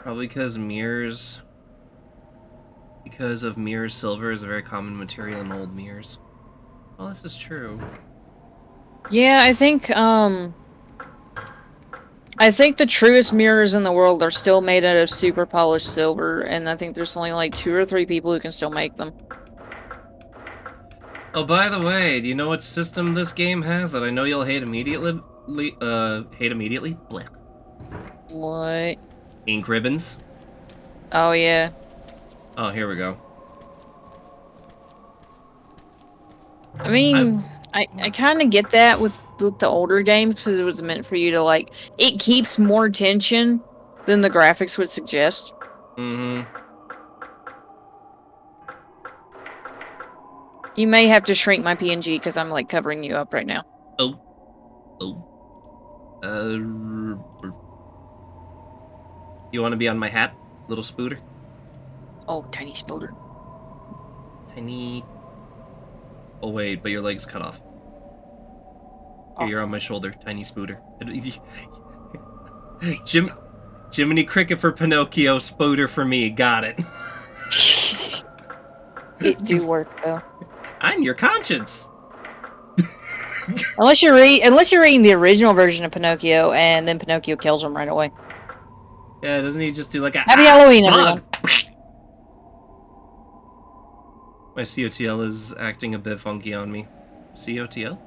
Probably because mirrors... because of mirror silver is a very common material in old mirrors. Well, this is true. Yeah, I think the truest mirrors in the world are still made out of super polished silver, and I think there's only like 2 or 3 people who can still make them. Oh, by the way, do you know what system this game has that I know you'll hate immediately? Blech. What? Ink ribbons. Oh yeah. Oh, here we go. I mean, I kind of get that with the older games because it was meant for you to like. It keeps more tension than the graphics would suggest. Mm-hmm. You may have to shrink my PNG because I'm like covering you up right now. Oh. Oh. You want to be on my hat, little spooter? Oh, tiny spooter. Tiny... Oh wait, but your leg's cut off. Here, you're on my shoulder, tiny spooter. Jiminy Cricket for Pinocchio, spooter for me, got it. It do work though. I'm your conscience. Unless you're reading the original version of Pinocchio, and then Pinocchio kills him right away. Yeah, doesn't he just do like a Happy Halloween, bug? everyone. My COTL is acting a bit funky on me. COTL?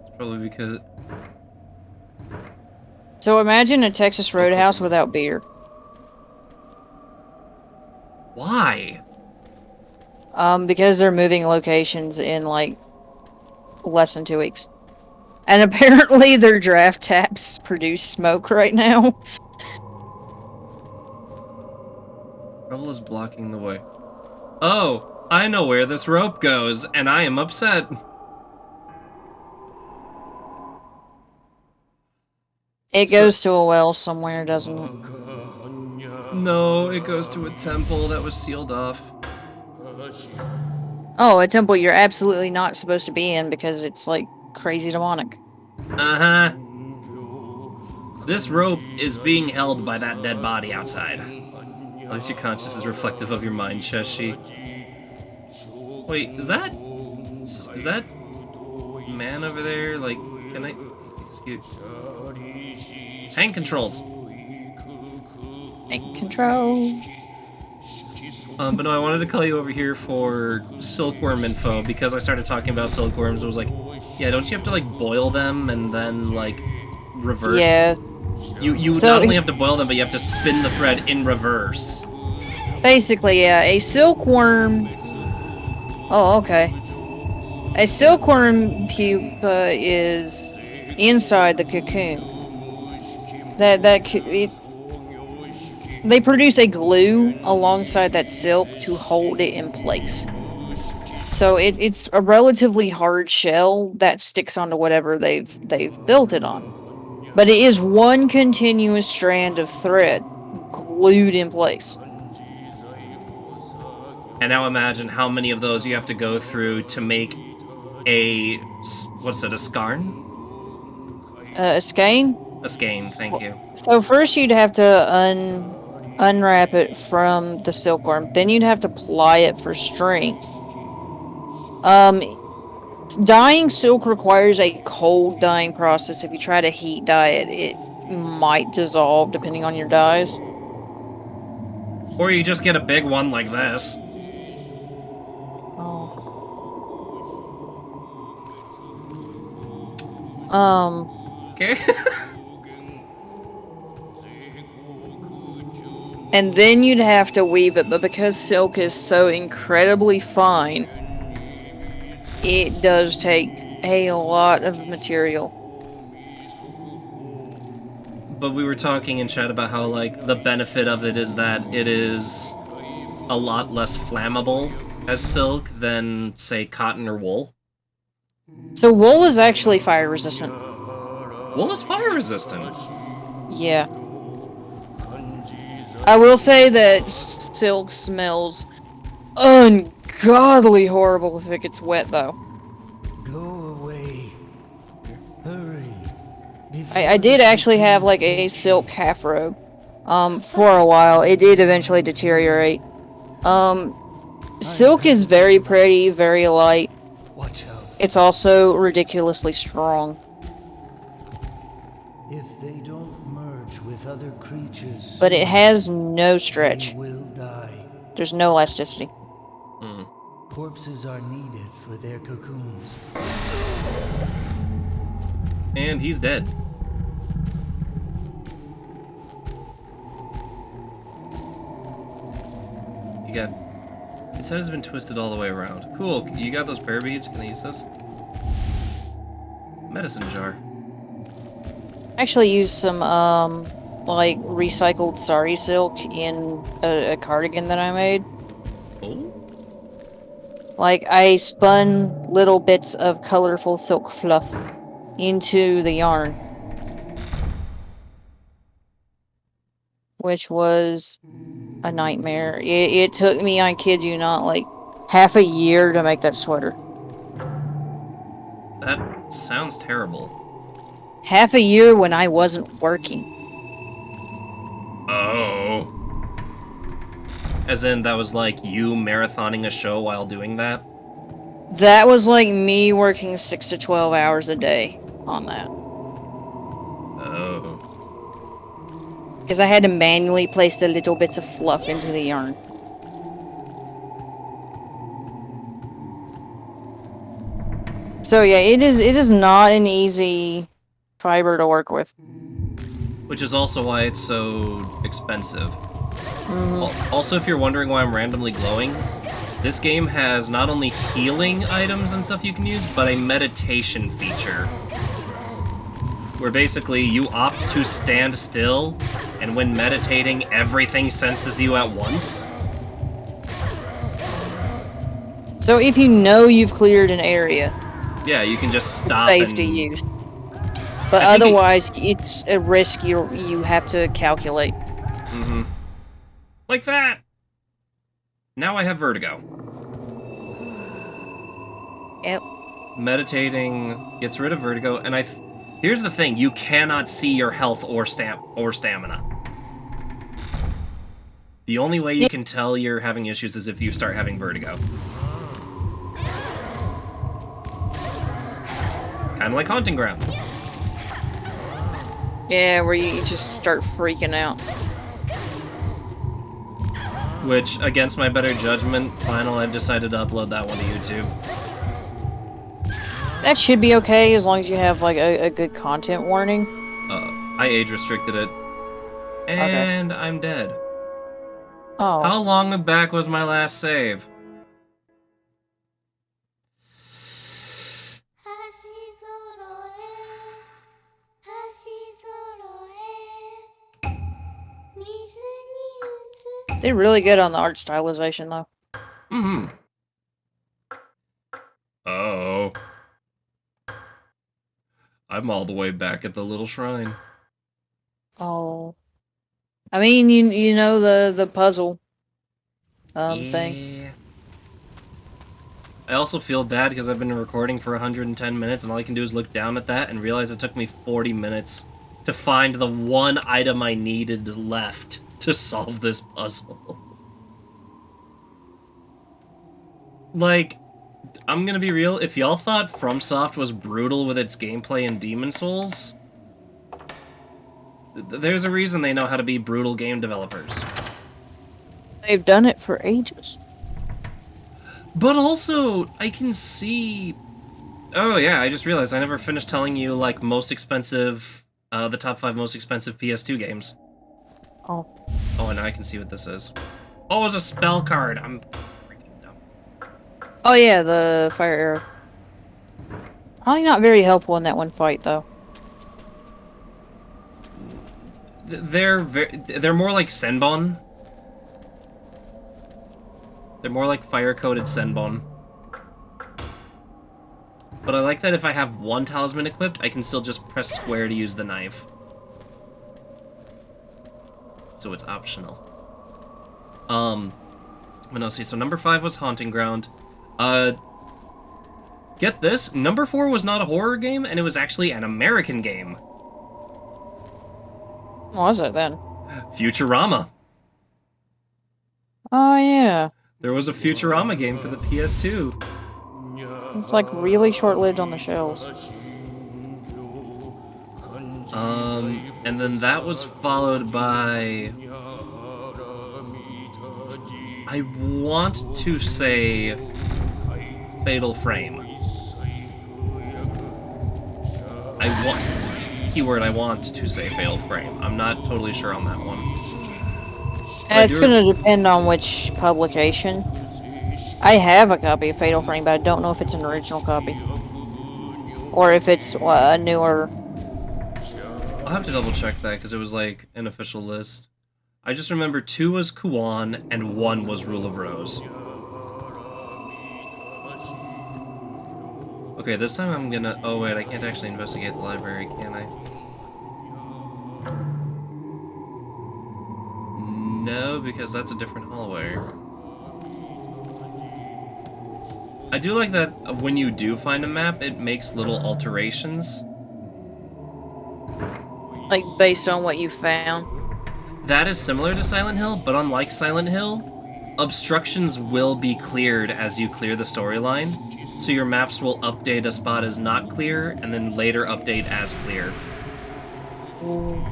It's probably because... So imagine a Texas Roadhouse without beer. Why? Because they're moving locations in like less than 2 weeks. And apparently their draft taps produce smoke right now. Trouble is blocking the way. Oh, I know where this rope goes, and I am upset. It goes to a well somewhere, doesn't it? No, it goes to a temple that was sealed off. Oh, a temple you're absolutely not supposed to be in because it's like crazy demonic. Uh-huh. This rope is being held by that dead body outside. At least your conscience is reflective of your mind, Shashi. Wait, is that man over there? Like, can I... Excuse... Tank controls! Tank control. But no, I wanted to call you over here for silkworm info, because I started talking about silkworms. I was like, yeah, don't you have to, like, boil them and then, like, reverse? Yeah. You not only have to boil them, but you have to spin the thread in reverse. Basically, yeah, a silkworm... Oh, okay. A silkworm pupa is inside the cocoon. They produce a glue alongside that silk to hold it in place. So it's a relatively hard shell that sticks onto whatever they've built it on. But it is one continuous strand of thread glued in place. And now imagine how many of those you have to go through to make a what's it? A scarn? A skein. A skein. Thank you. So first you'd have to unwrap it from the silkworm. Then you'd have to ply it for strength. Dyeing silk requires a cold dyeing process. If you try to heat dye it, it might dissolve depending on your dyes. Or you just get a big one like this. Oh. Okay. And then you'd have to weave it, but because silk is so incredibly fine, it does take a lot of material. But we were talking in chat about how, like, the benefit of it is that it is a lot less flammable as silk than, say, cotton or wool. So wool is actually fire resistant. Wool is fire resistant. Yeah. I will say that silk smells ungodly horrible if it gets wet, though. Go away. Hurry. I did actually have, like, a silk half robe. For a while. It did eventually deteriorate. Silk is very pretty, very light. Watch out. It's also ridiculously strong. If they don't merge with other creatures, But it has no stretch. they will die. There's no elasticity. Corpses are needed for their cocoons. And he's dead. You got... His head has been twisted all the way around. Cool. You got those bear beads? Can I use those? Medicine jar. Actually used some, like, recycled sari silk in a cardigan that I made. Oh? Like, I spun little bits of colorful silk fluff into the yarn. Which was a nightmare. It took me, I kid you not, like, half a year to make that sweater. That sounds terrible. Half a year when I wasn't working. Oh. As in, that was like you marathoning a show while doing that? That was like me working 6 to 12 hours a day on that. Oh. Because I had to manually place the little bits of fluff into the yarn. So yeah, it is not an easy fiber to work with. Which is also why it's so expensive. Also, if you're wondering why I'm randomly glowing, this game has not only healing items and stuff you can use, but a meditation feature. Where basically you opt to stand still, and when meditating, everything senses you at once. So if you know you've cleared an area, Yeah, you can just it's stop safe and... to use. But I think otherwise, it's a risk you have to calculate. Mm-hmm. Like that! Now I have vertigo. Yep. Meditating gets rid of vertigo, and here's the thing, you cannot see your health or stamina. The only way you can tell you're having issues is if you start having vertigo. Kind of like Haunting Ground. Yeah, where you just start freaking out. Which, against my better judgment, I've decided to upload that one to YouTube. That should be okay as long as you have like a good content warning. I age restricted it. And okay. I'm dead. Oh. How long back was my last save? They're really good on the art stylization, though. Mm-hmm. Oh. I'm all the way back at the little shrine. Oh. I mean, you know the puzzle thing. I also feel bad because I've been recording for 110 minutes and all I can do is look down at that and realize it took me 40 minutes to find the one item I needed left to solve this puzzle. Like, I'm gonna be real, if y'all thought FromSoft was brutal with its gameplay in Demon Souls, there's a reason they know how to be brutal game developers. They've done it for ages. But also, I can see... Oh yeah, I just realized I never finished telling you, like, most expensive... the top 5 most expensive PS2 games. Oh. Oh, and now I can see what this is. Oh, it's a spell card! I'm freaking dumb. Oh yeah, the fire arrow. Probably not very helpful in that one fight, though. They're more like Senbon. They're more like fire-coated Senbon. But I like that if I have one talisman equipped, I can still just press square to use the knife. So it's optional. But no, see, so number 5 was Haunting Ground. Get this, number 4 was not a horror game, and it was actually an American game. What was it then? Futurama. Oh yeah. There was a Futurama game for the PS2. It's like really short-lived on the shelves. And then that was followed by... I want to say... Fatal Frame. Keyword, I want to say Fatal Frame. I'm not totally sure on that one. It's gonna depend on which publication. I have a copy of Fatal Frame, but I don't know if it's an original copy. Or if it's a newer... I'll have to double check that, because it was like an official list. I just remember 2 was Kuon, and 1 was Rule of Rose. Okay, this time I'm gonna... Oh wait, I can't actually investigate the library, can I? No, because that's a different hallway. I do like that when you do find a map, it makes little alterations. Like, based on what you found. That is similar to Silent Hill, but unlike Silent Hill, obstructions will be cleared as you clear the storyline, so your maps will update a spot as not clear, and then later update as clear. Ooh.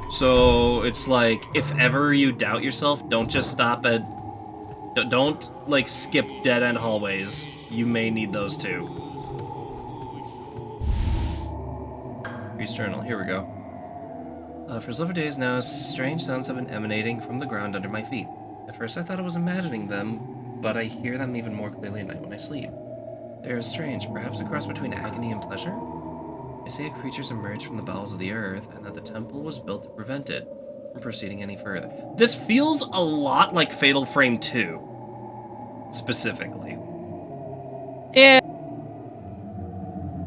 So it's like, if ever you doubt yourself, don't just stop at... Don't, like, skip dead-end hallways. You may need those too. Priest Journal, here we go. For several days now, strange sounds have been emanating from the ground under my feet. At first I thought I was imagining them, but I hear them even more clearly at night when I sleep. They are strange, perhaps a cross between agony and pleasure? They say creatures emerged from the bowels of the earth, and that the temple was built to prevent it from proceeding any further. This feels a lot like Fatal Frame 2, specifically. Yeah.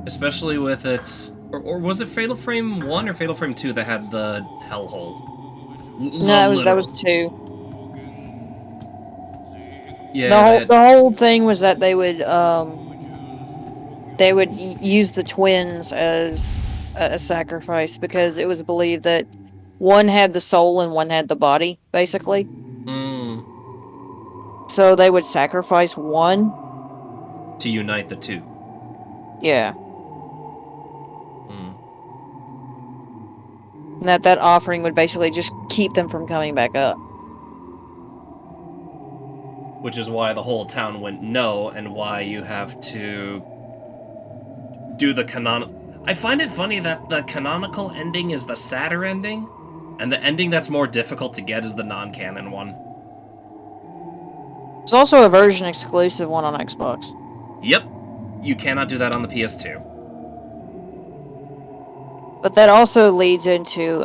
Especially with its... Or was it Fatal Frame 1 or Fatal Frame 2 that had the hellhole? No, that was 2. Yeah, the whole thing was that they would use the twins as a sacrifice because it was believed that one had the soul and one had the body, basically. So they would sacrifice one to unite the two. Yeah. And that offering would basically just keep them from coming back up. Which is why the whole town went no, and why you have to do the canonical... I find it funny that the canonical ending is the sadder ending, and the ending that's more difficult to get is the non-canon one. There's also a version exclusive one on Xbox. Yep. You cannot do that on the PS2. But that also leads into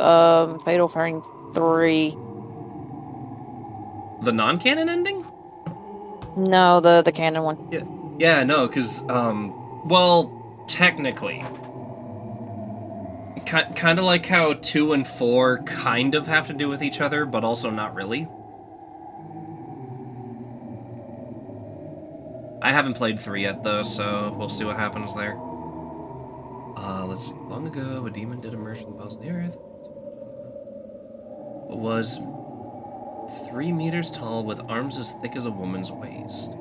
Fatal Frame 3. The non-canon ending? No, the canon one. Yeah. Yeah, no, because, well, technically. Kind of like how 2 and 4 kind of have to do with each other, but also not really. I haven't played 3 yet, though, so we'll see what happens there. Let's see. Long ago, a demon did emerge from the bowels of the earth. It was 3 meters tall with arms as thick as a woman's waist.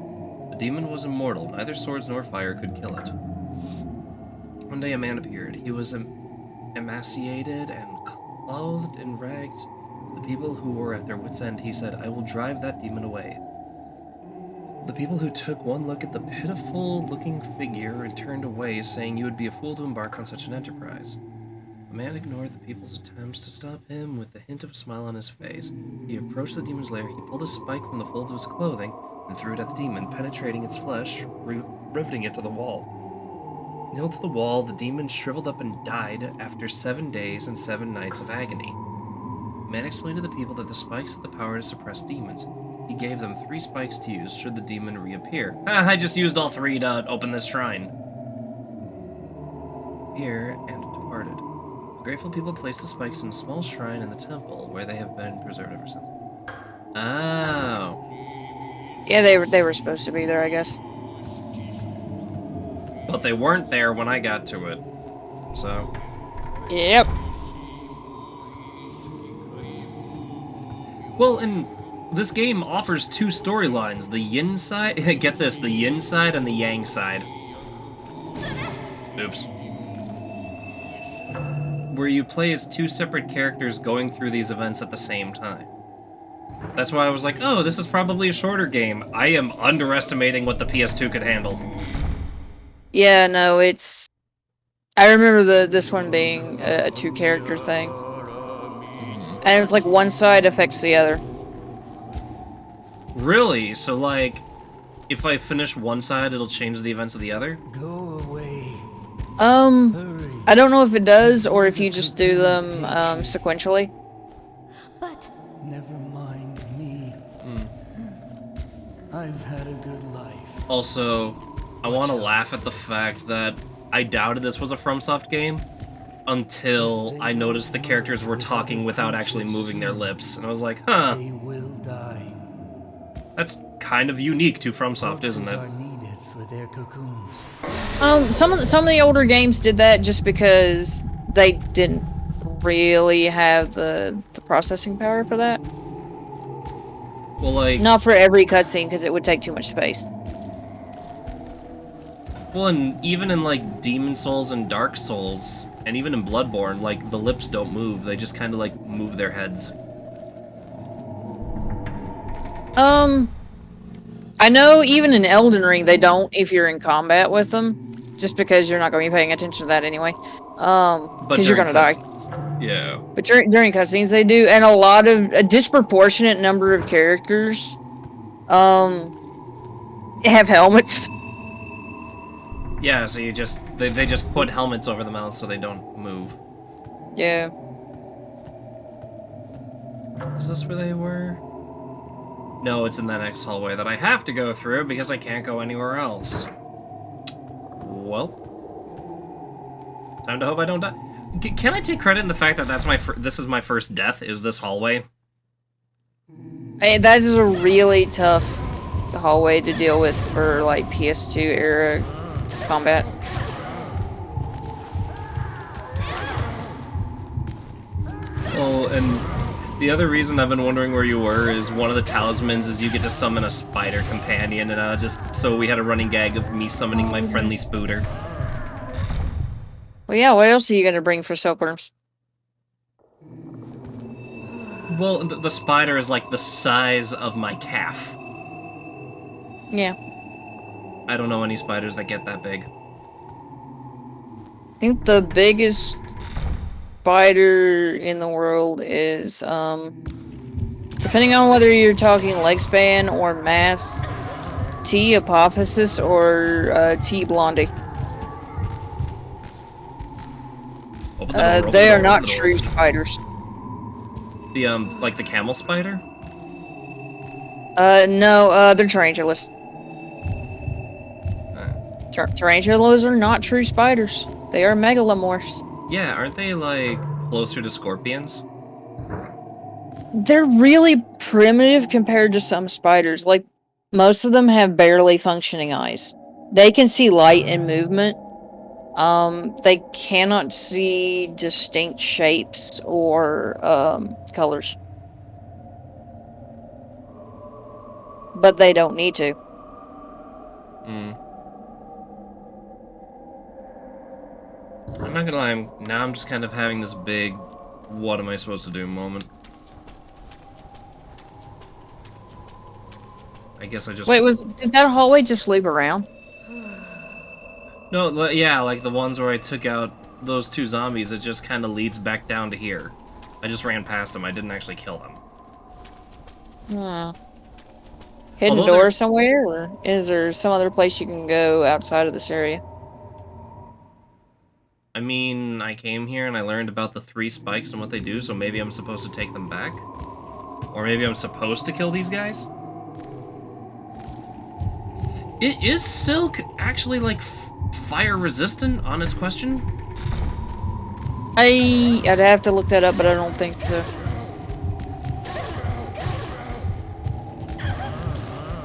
The demon was immortal. Neither swords nor fire could kill it. One day a man appeared. He was emaciated and clothed in rags. The people who were at their wits' end, he said, I will drive that demon away. The people who took one look at the pitiful-looking figure and turned away, saying you would be a fool to embark on such an enterprise. The man ignored the people's attempts to stop him with the hint of a smile on his face. He approached the demon's lair, he pulled a spike from the folds of his clothing, and threw it at the demon, penetrating its flesh, riveting it to the wall. Nailed to the wall, the demon shriveled up and died after 7 days and 7 nights of agony. The man explained to the people that the spikes had the power to suppress demons. He gave them 3 spikes to use should the demon reappear. Ah, I just used all 3 to open this shrine. Here, and departed. The grateful people placed the spikes in a small shrine in the temple, where they have been preserved ever since. Oh. Yeah, they were supposed to be there, I guess. But they weren't there when I got to it. So. Yep. Well, and this game offers 2 storylines. The yin side, get this, the yin side and the yang side. Oops. Where you play as 2 separate characters going through these events at the same time. That's why I was like, oh, this is probably a shorter game. I am underestimating what the PS2 could handle. Yeah, no, it's... I remember this one being a 2-character thing. And it's like one side affects the other. Really? So, like, if I finish one side, it'll change the events of the other? Go away. Hurry. I don't know if it does, or if you just do them, sequentially. But... Never mind me. I've had a good life. Also, I want to laugh at the fact that I doubted this was a FromSoft game until I noticed the characters were talking without actually moving their lips. And I was like, huh. They will die. That's kind of unique to FromSoft, isn't it? Are needed for their cocoons. Some of the older games did that just because they didn't really have the processing power for that. Well, like... Not for every cutscene, because it would take too much space. Well, and even in, like, Demon Souls and Dark Souls, and even in Bloodborne, like, the lips don't move. They just kind of, like, move their heads. I know even in Elden Ring they don't if you're in combat with them, just because you're not going to be paying attention to that anyway. Because you're going to die. Yeah. But during cutscenes they do, and a disproportionate number of characters, have helmets. Yeah, so they just put helmets over the mouth so they don't move. Yeah. Is this where they were? No, it's in that next hallway that I have to go through because I can't go anywhere else. Well, time to hope I don't die. Can I take credit in the fact that this is my first death? Is this hallway? Hey, that is a really tough hallway to deal with for like PS2 era combat. Well, and the other reason I've been wondering where you were is one of the talismans is you get to summon a spider companion, and just so we had a running gag of me summoning my friendly Spooter. Well, yeah, what else are you gonna bring for silkworms? Well, the spider is like the size of my calf. Yeah. I don't know any spiders that get that big. I think the biggest spider in the world is, depending on whether you're talking leg span or mass, T. apophysis or T. blondie. They are not true spiders. The, like the camel spider? No, they're tarantulas. Tarantulas are not true spiders. They are megalomorphs. Yeah, aren't they, like, closer to scorpions? They're really primitive compared to some spiders. Like, most of them have barely functioning eyes. They can see light and movement. They cannot see distinct shapes or, colors. But they don't need to. Hmm. I'm not gonna lie, now I'm just kind of having this big, what am I supposed to do moment. I guess I just... Wait, did that hallway just loop around? No, yeah, like the ones where I took out those 2 zombies, it just kind of leads back down to here. I just ran past them, I didn't actually kill them. Hidden Although door they're- somewhere, or is there some other place you can go outside of this area? I mean, I came here and I learned about the 3 spikes and what they do, so maybe I'm supposed to take them back? Or maybe I'm supposed to kill these guys? Is silk actually, like, fire resistant? Honest question? I'd have to look that up, but I don't think so.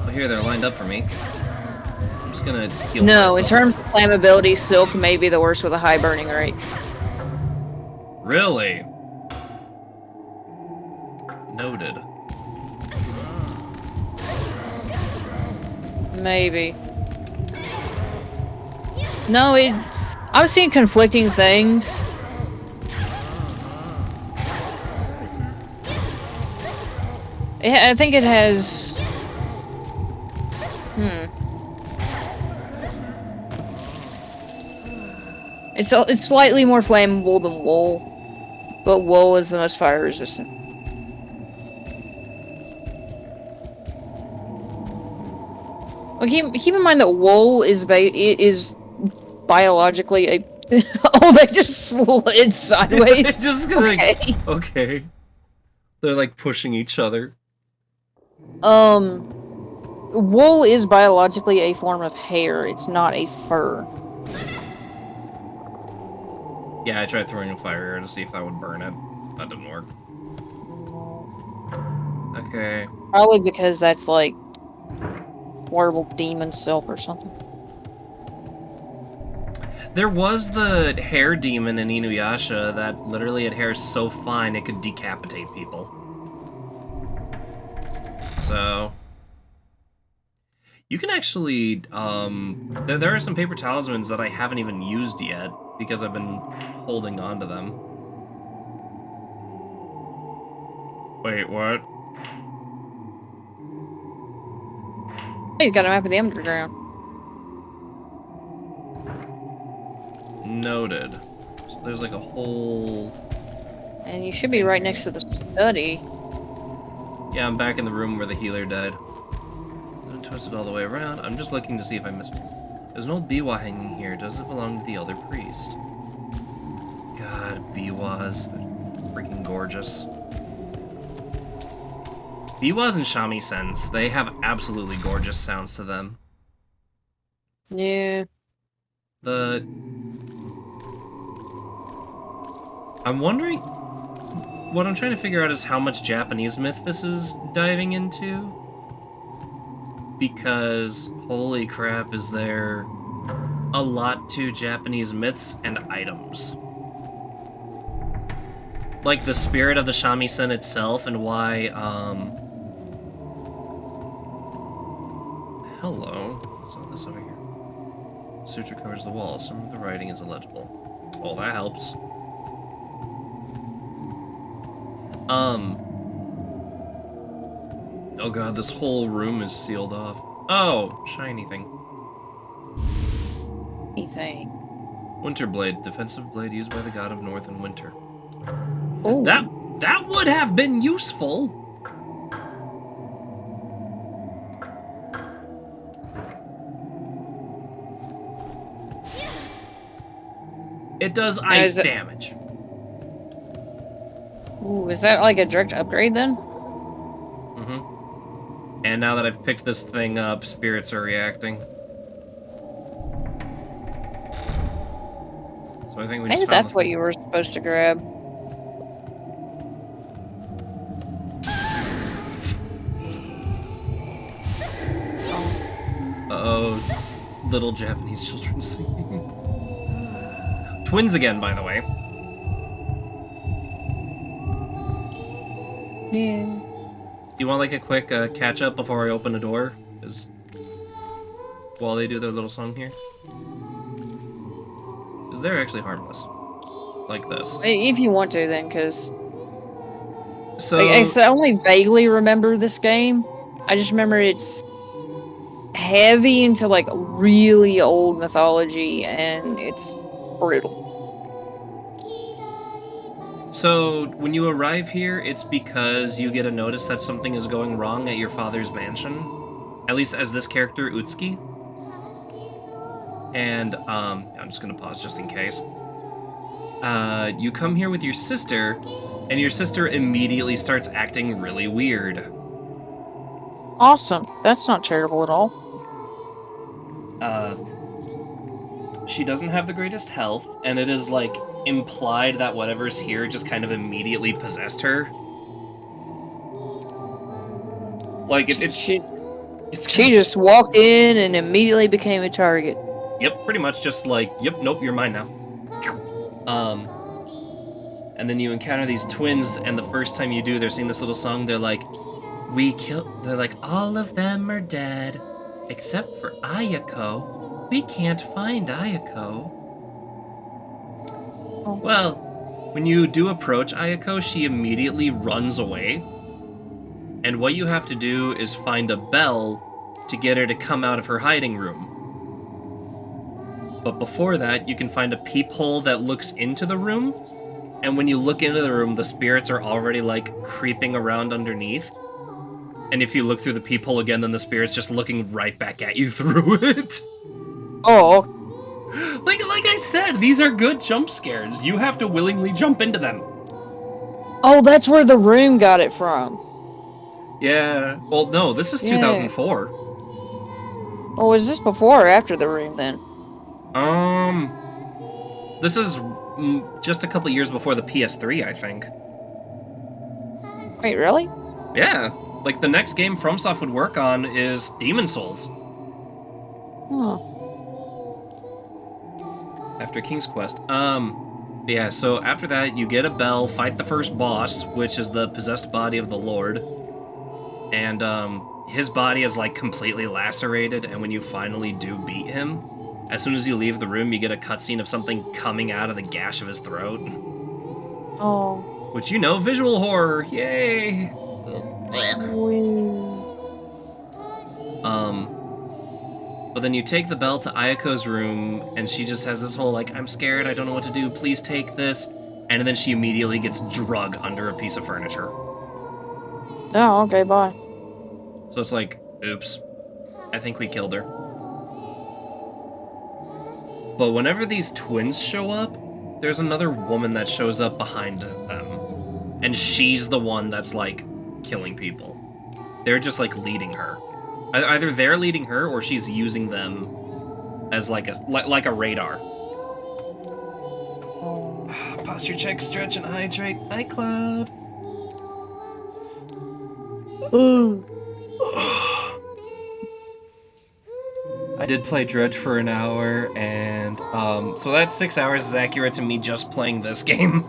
Well, here, they're lined up for me. I'm just gonna heal No, in myself. terms of flammability, silk may be the worst with a high burning rate. Really? Noted. Maybe. No, I was seeing conflicting things. I think it has... It's slightly more flammable than wool, but wool is the most fire resistant. Well, keep in mind that wool is biologically a... Oh, they just slid sideways. Just gonna... Okay. Okay. They're, like, pushing each other. Wool is biologically a form of hair. It's not a fur. Yeah, I tried throwing a fire here to see if that would burn it. That didn't work. Okay. Probably because that's like horrible demon silk or something. There was the hair demon in Inuyasha that literally had hair so fine it could decapitate people. So... You can actually, there are some paper talismans that I haven't even used yet, because I've been holding on to them. Wait, what? Hey, you got a map of the underground. Noted. So there's like a whole... And you should be right next to the study. Yeah, I'm back in the room where the healer died. Twisted all the way around. I'm just looking to see if I missed it. There's an old biwa hanging here. Does it belong to the elder priest? God, biwas. They're freaking gorgeous. Biwas and shamisen, they have absolutely gorgeous sounds to them. Yeah. I'm wondering... What I'm trying to figure out is how much Japanese myth this is diving into. Because, holy crap, is there a lot to Japanese myths and items. Like, the spirit of the shamisen itself and why, Hello. What's all this over here? Suture covers the wall. Some of the writing is illegible. Well, that helps. Oh god, this whole room is sealed off. Oh, shiny thing. Anything. Winter blade, defensive blade used by the god of North and Winter. Ooh. That would have been useful. It does ice damage. Ooh, is that like a direct upgrade then? And now that I've picked this thing up, spirits are reacting. So I think we Maybe just found that's the what you were supposed to grab. Uh-oh, little Japanese children singing. Twins again, by the way. Yeah. Do you want like a quick catch up before I open the door? Because while they do their little song here, because they're actually harmless, like this. If you want to, then, because So like I said, I only vaguely remember this game. I just remember it's heavy into like really old mythology, and it's brutal. So, when you arrive here, it's because you get a notice that something is going wrong at your father's mansion. At least as this character, Utsuki. And, I'm just gonna pause just in case. You come here with your sister, and your sister immediately starts acting really weird. Awesome. That's not terrible at all. She doesn't have the greatest health, and it is, like, implied that whatever's here just kind of immediately possessed her. Like, She kind of just walked in and immediately became a target. Yep, pretty much just like, yep, nope, you're mine now. And then you encounter these twins, and the first time you do, they're singing this little song, they're like, they're like, all of them are dead, except for Ayako. We can't find Ayako. Oh. Well, when you do approach Ayako, she immediately runs away. And what you have to do is find a bell to get her to come out of her hiding room. But before that, you can find a peephole that looks into the room, and when you look into the room, the spirits are already, like, creeping around underneath. And if you look through the peephole again, then the spirit's just looking right back at you through it. Oh. Like I said, these are good jump scares. You have to willingly jump into them. Oh, that's where the room got it from. Yeah. Well, no, this is 2004. Oh, was this before or after the room, then? This is just a couple years before the PS3, I think. Wait, really? Yeah. Like, the next game FromSoft would work on is Demon Souls. Huh. After King's Quest. Yeah, so after that, you get a bell, fight the first boss, which is the possessed body of the Lord. And, his body is, like, completely lacerated, and when you finally do beat him, as soon as you leave the room, you get a cutscene of something coming out of the gash of his throat. Oh. Which, you know, visual horror, yay! But then you take the bell to Ayako's room, and she just has this whole, like, I'm scared, I don't know what to do, please take this. And then she immediately gets drug under a piece of furniture. Oh, okay, bye. So it's like, oops, I think we killed her. But whenever these twins show up, there's another woman that shows up behind them. And she's the one that's, like, killing people. They're just, like, leading her. Either they're leading her, or she's using them as, like a radar. Posture check, stretch, and hydrate. iCloud. I did play Dredge for an hour, and, so that 6 hours is accurate to me just playing this game.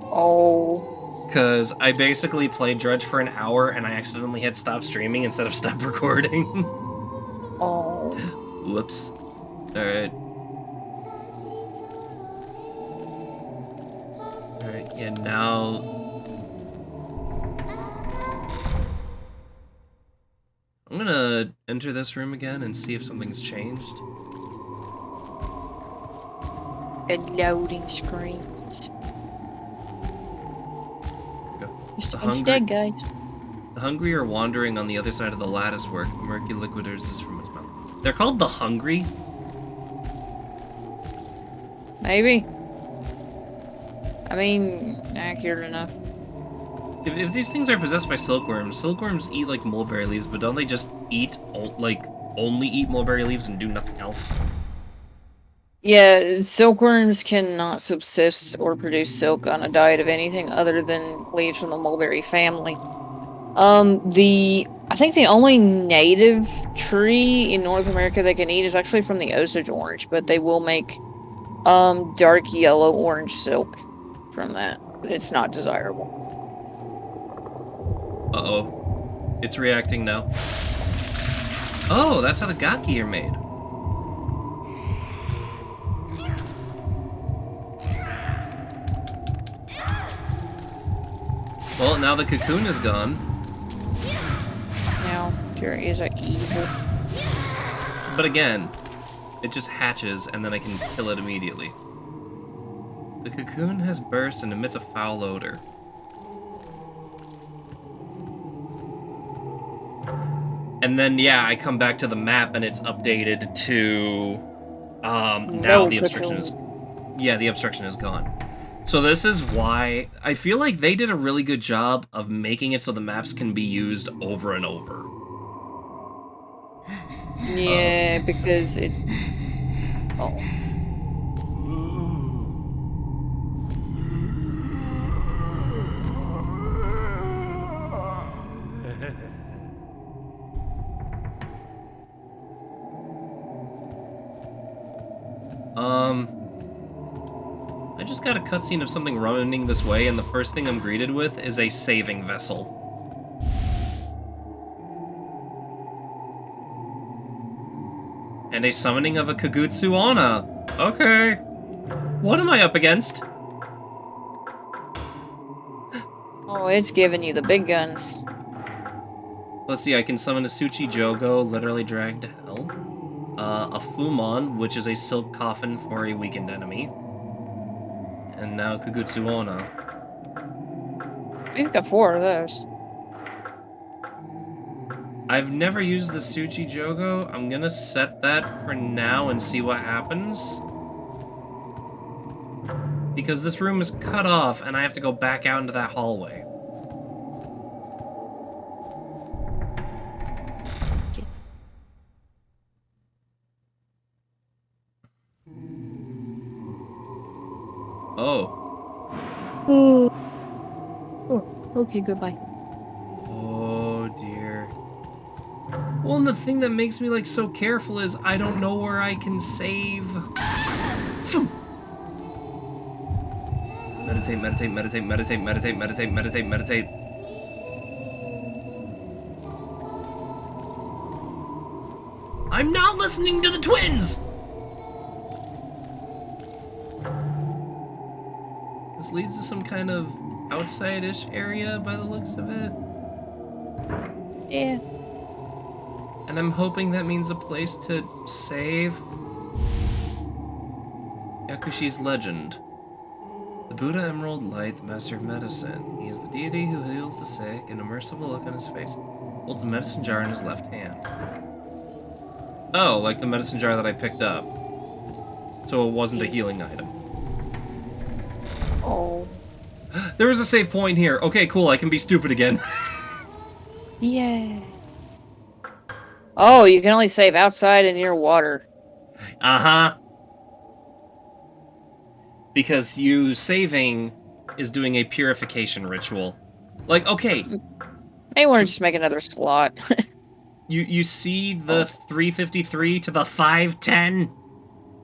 Oh. Because I basically played Dredge for an hour, and I accidentally hit stop streaming instead of stop recording. Oh. Whoops. Alright. Alright, yeah, now... I'm gonna enter this room again and see if something's changed. A loading screens. It's dead, guys. The hungry are wandering on the other side of the lattice work. The murky liquid oozes from its mouth. They're called the hungry? Maybe. I mean, accurate enough. If these things are possessed by silkworms eat, like, mulberry leaves, but don't they just eat, like, only eat mulberry leaves and do nothing else? Yeah, silkworms cannot subsist or produce silk on a diet of anything other than leaves from the mulberry family. I think the only native tree in North America they can eat is actually from the Osage orange, but they will make dark yellow orange silk from that. It's not desirable. Uh-oh. It's reacting now. Oh, that's how the gaki are made. Well, now the cocoon is gone. Now, Terrarias are evil. But again, it just hatches and then I can kill it immediately. The cocoon has burst and emits a foul odor. And then, yeah, I come back to the map and it's updated to, now the obstruction is, yeah, the obstruction is gone. So this is why I feel like they did a really good job of making it so the maps can be used over and over. Yeah, because it... Oh. I just got a cutscene of something running this way, and the first thing I'm greeted with is a saving vessel. And a summoning of a Kagutsu Onna. Okay. What am I up against? Oh, it's giving you the big guns. Let's see, I can summon a Suchi Jogo, literally dragged to hell. A Fumon, which is a silk coffin for a weakened enemy. And now Kagutsu Onna. We've got 4 of those. I've never used the Suchi Jogo. I'm gonna set that for now and see what happens. Because this room is cut off and I have to go back out into that hallway. Oh. Oh, okay, goodbye. Oh dear. Well, and the thing that makes me like so careful is I don't know where I can save. Meditate, meditate, meditate, meditate, meditate, meditate, meditate, meditate. I'm not listening to the twins! This leads to some kind of outside-ish area by the looks of it. Yeah. And I'm hoping that means a place to save. Yakushi's legend. The Buddha Emerald Light, the master of medicine. He is the deity who heals the sick, and a merciful look on his face. Holds a medicine jar in his left hand. Oh, like the medicine jar that I picked up. So it wasn't a healing item. Oh. There is a save point here. Okay, cool, I can be stupid again. Yeah. Oh, you can only save outside and near water. Uh-huh. Because you saving is doing a purification ritual. Like, okay. May want to just make another slot. You see the 353 to the 510?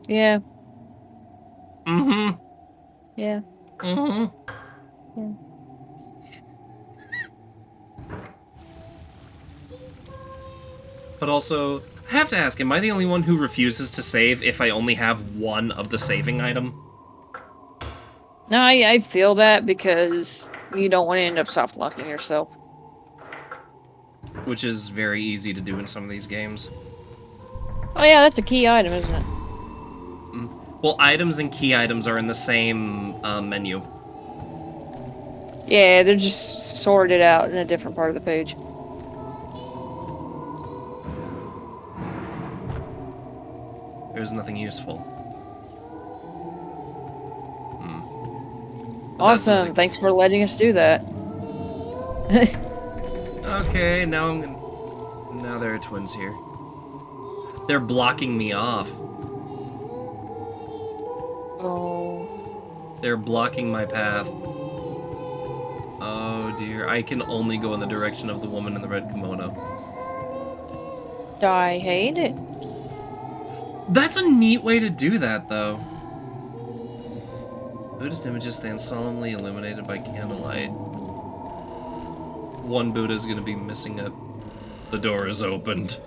Yeah. Mm-hmm. Yeah. Mm-hmm. Yeah. But also, I have to ask, am I the only one who refuses to save if I only have one of the saving item? No, I feel that because you don't want to end up soft locking yourself. Which is very easy to do in some of these games. Oh yeah, that's a key item, isn't it? Well, items and key items are in the same menu. Yeah, they're just sorted out in a different part of the page. There's nothing useful. Awesome, thanks for letting us do that. Okay, now I'm gonna... Now there are twins here. They're blocking me off. Oh. They're blocking my path. Oh dear, I can only go in the direction of the woman in the red kimono. I hate it. That's a neat way to do that, though. Buddhist images stand solemnly illuminated by candlelight. One Buddha is going to be missing it. The door is opened.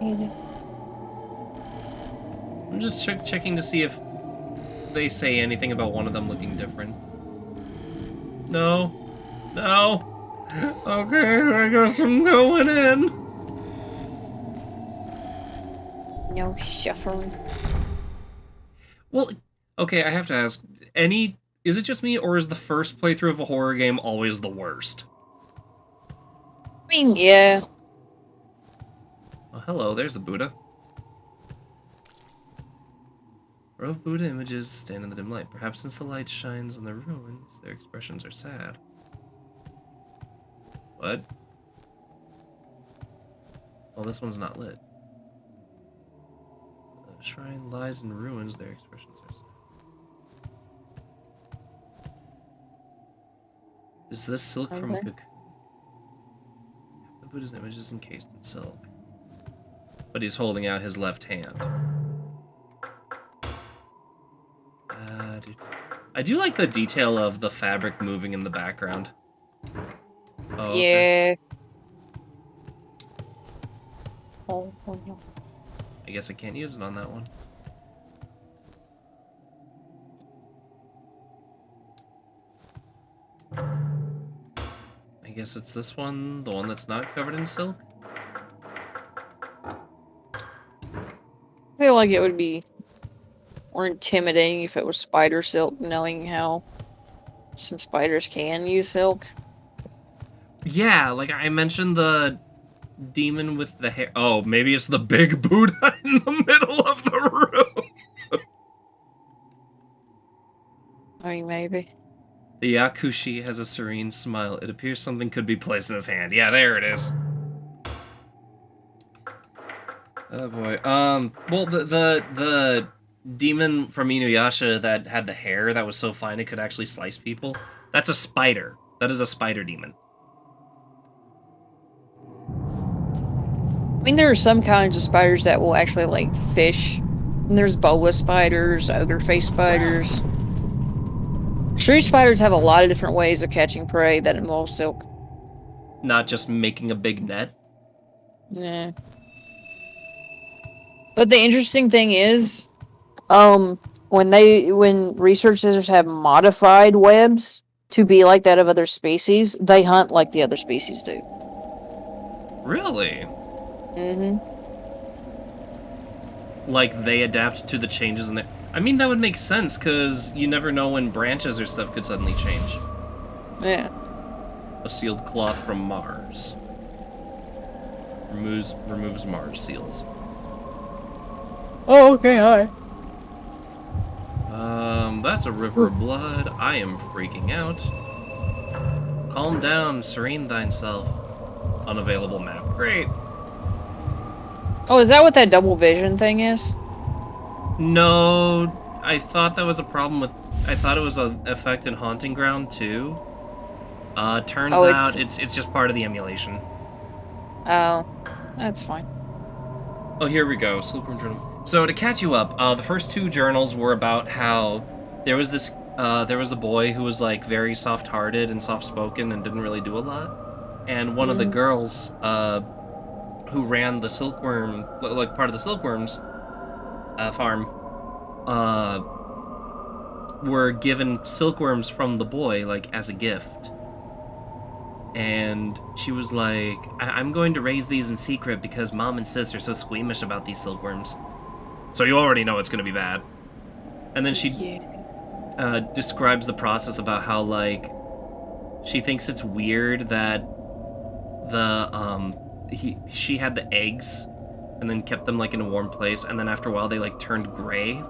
Hate it. I'm just checking to see if they say anything about one of them looking different. No. No. Okay, I guess I'm going in. No suffering. Well, okay, I have to ask, is it just me, or is the first playthrough of a horror game always the worst? I mean, yeah. Oh, hello, there's the Buddha. Row of Buddha images stand in the dim light. Perhaps since the light shines on the ruins, their expressions are sad. What? Well, this one's not lit. The shrine lies in ruins, their expressions are sad. Is this silk from Okay. cocoon? The Buddha's image is encased in silk. But he's holding out his left hand. I do like the detail of the fabric moving in the background. Oh, okay. Yeah. Oh, no. I guess I can't use it on that one. I guess it's this one, the one that's not covered in silk? I feel like it would be more intimidating if it was spider silk, knowing how some spiders can use silk. Yeah, like I mentioned the demon with the hair. Oh, maybe it's the big Buddha in the middle of the room. I mean, maybe. The Yakushi has a serene smile. It appears something could be placed in his hand. Yeah, there it is. Oh boy. Well, the demon from Inuyasha that had the hair that was so fine it could actually slice people. That's a spider. That is a spider demon. I mean, there are some kinds of spiders that will actually, like, fish. And there's bola spiders, ogre face spiders. True spiders have a lot of different ways of catching prey that involve silk. Not just making a big net. Yeah. But the interesting thing is, when researchers have modified webs to be like that of other species, they hunt like the other species do. Really? Mm-hmm. Like they adapt to the changes in it. I mean, that would make sense because you never know when branches or stuff could suddenly change. Yeah. A sealed cloth from Mars. Removes Mars seals. Oh, okay, hi. That's a river of blood. I am freaking out. Calm down, serene thyself. Unavailable map. Great. Oh, is that what that double vision thing is? No, I thought that was a problem with... I thought it was an effect in Haunting Ground, too. Turns out it's just part of the emulation. Oh, that's fine. Oh, here we go. Slooproom Journal. So, to catch you up, the first two journals were about how there was a boy who was, like, very soft-hearted and soft-spoken and didn't really do a lot. And one of the girls, who ran the silkworm, like, part of the silkworms farm, were given silkworms from the boy, like, as a gift. And she was like, I'm going to raise these in secret because Mom and Sis are so squeamish about these silkworms. So you already know it's going to be bad. And then she describes the process about how, like, she thinks it's weird that she had the eggs and then kept them, like, in a warm place, and then after a while they, like, turned gray.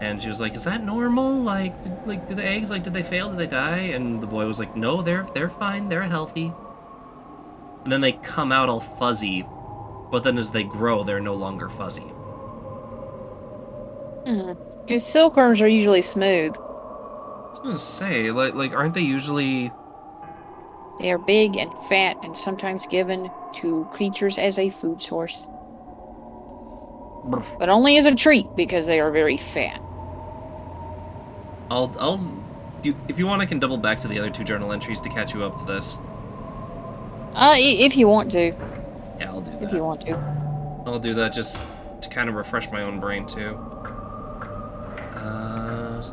And she was like, is that normal? Like, do the eggs, like, did they fail? Did they die? And the boy was like, no, they're fine. They're healthy. And then they come out all fuzzy. but then as they grow, they're no longer fuzzy. Because silkworms are usually smooth. I was gonna say, like, aren't they usually... They are big and fat and sometimes given to creatures as a food source. But only as a treat because they are very fat. I'll do... If you want, I can double back to the other 2 journal entries to catch you up to this. If you want to. Yeah, I'll do that. If you want to. I'll do that just to kind of refresh my own brain, too.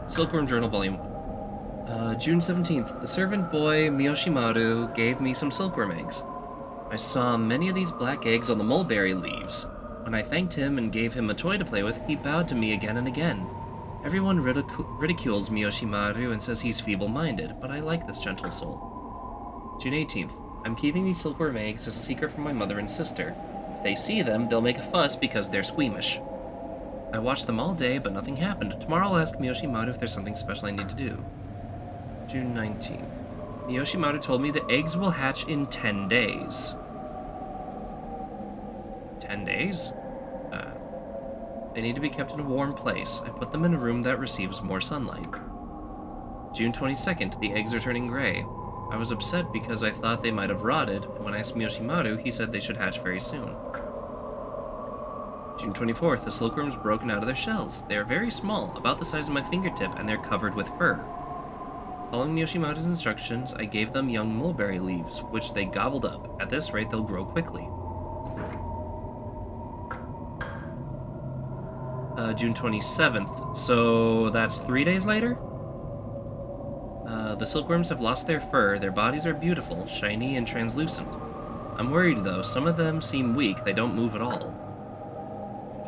Silkworm Journal Volume 1. June 17th. The servant boy, Miyoshimaru, gave me some silkworm eggs. I saw many of these black eggs on the mulberry leaves. When I thanked him and gave him a toy to play with, he bowed to me again and again. Everyone ridicules Miyoshimaru and says he's feeble-minded, but I like this gentle soul. June 18th. I'm keeping these silkworm eggs as a secret from my mother and sister. If they see them, they'll make a fuss because they're squeamish. I watched them all day, but nothing happened. Tomorrow I'll ask Miyoshimaru if there's something special I need to do. June 19th. Miyoshimaru told me the eggs will hatch in 10 days. 10 days? They need to be kept in a warm place. I put them in a room that receives more sunlight. June 22nd. The eggs are turning gray. I was upset because I thought they might have rotted, and when I asked Miyoshimaru, he said they should hatch very soon. June 24th. The silkworms broken out of their shells. They are very small, about the size of my fingertip, and they're covered with fur. Following Miyoshimaru's instructions, I gave them young mulberry leaves, which they gobbled up. At this rate, they'll grow quickly. June 27th. So that's 3 days later? The silkworms have lost their fur. Their bodies are beautiful, shiny, and translucent. I'm worried, though. Some of them seem weak. They don't move at all.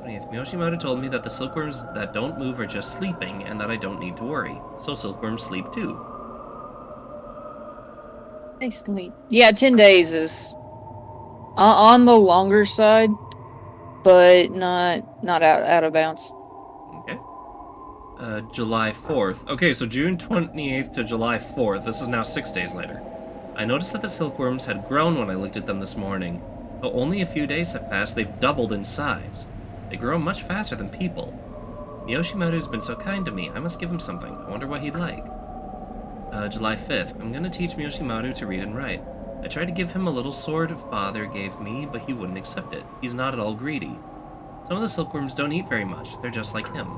20th. Miyoshimaru told me that the silkworms that don't move are just sleeping, and that I don't need to worry. So silkworms sleep, too. They sleep. Yeah, 10 days is on the longer side, but not out of bounds. Okay. July 4th. Okay, so June 28th to July 4th. This is now 6 days later. I noticed that the silkworms had grown when I looked at them this morning. Though only a few days have passed, they've doubled in size. They grow much faster than people. Miyoshimaru's been so kind to me. I must give him something. I wonder what he'd like. July 5th. I'm gonna teach Miyoshimaru to read and write. I tried to give him a little sword Father gave me, but he wouldn't accept it. He's not at all greedy. Some of the silkworms don't eat very much. They're just like him.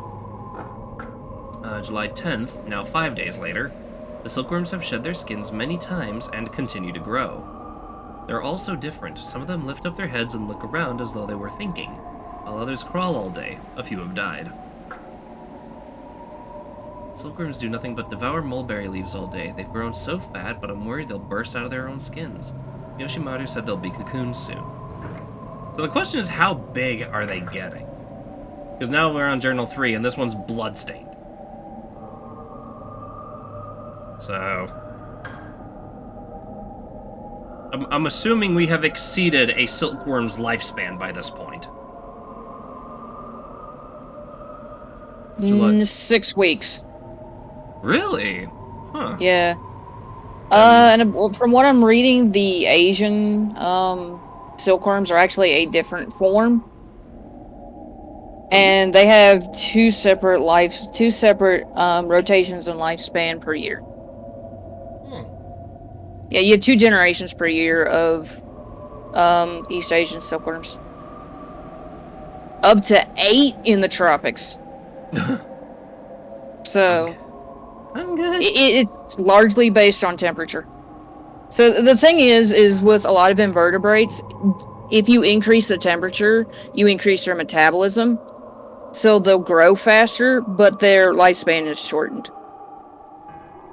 July 10th, now 5 days later. The silkworms have shed their skins many times and continue to grow. They're all so different. Some of them lift up their heads and look around as though they were thinking, while others crawl all day. A few have died. Silkworms do nothing but devour mulberry leaves all day. They've grown so fat, but I'm worried they'll burst out of their own skins. Miyoshimaru said they'll be cocooned soon. So the question is, how big are they getting? Because now we're on Journal 3, and this one's bloodstained. So... I'm assuming we have exceeded a silkworm's lifespan by this point. 6 weeks. Really? Huh. Yeah. And from what I'm reading, the Asian silkworms are actually a different form, and they have two separate rotations in lifespan per year. Yeah, you have 2 generations per year of East Asian silkworms. Up to 8 in the tropics. So, I'm good. It's largely based on temperature. So the thing is with a lot of invertebrates, if you increase the temperature, you increase their metabolism. So they'll grow faster, but their lifespan is shortened.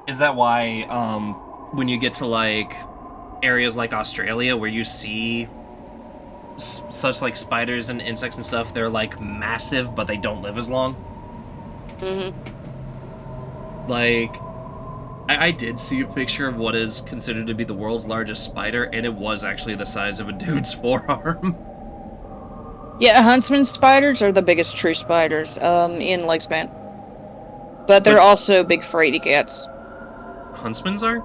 Is that why, when you get to, like, areas like Australia where you see such, like, spiders and insects and stuff, they're, like, massive, but they don't live as long? Mm-hmm. Like, I did see a picture of what is considered to be the world's largest spider, and it was actually the size of a dude's forearm. Yeah, huntsman spiders are the biggest true spiders in lifespan. But they're also big fraidy cats. Huntsmans are?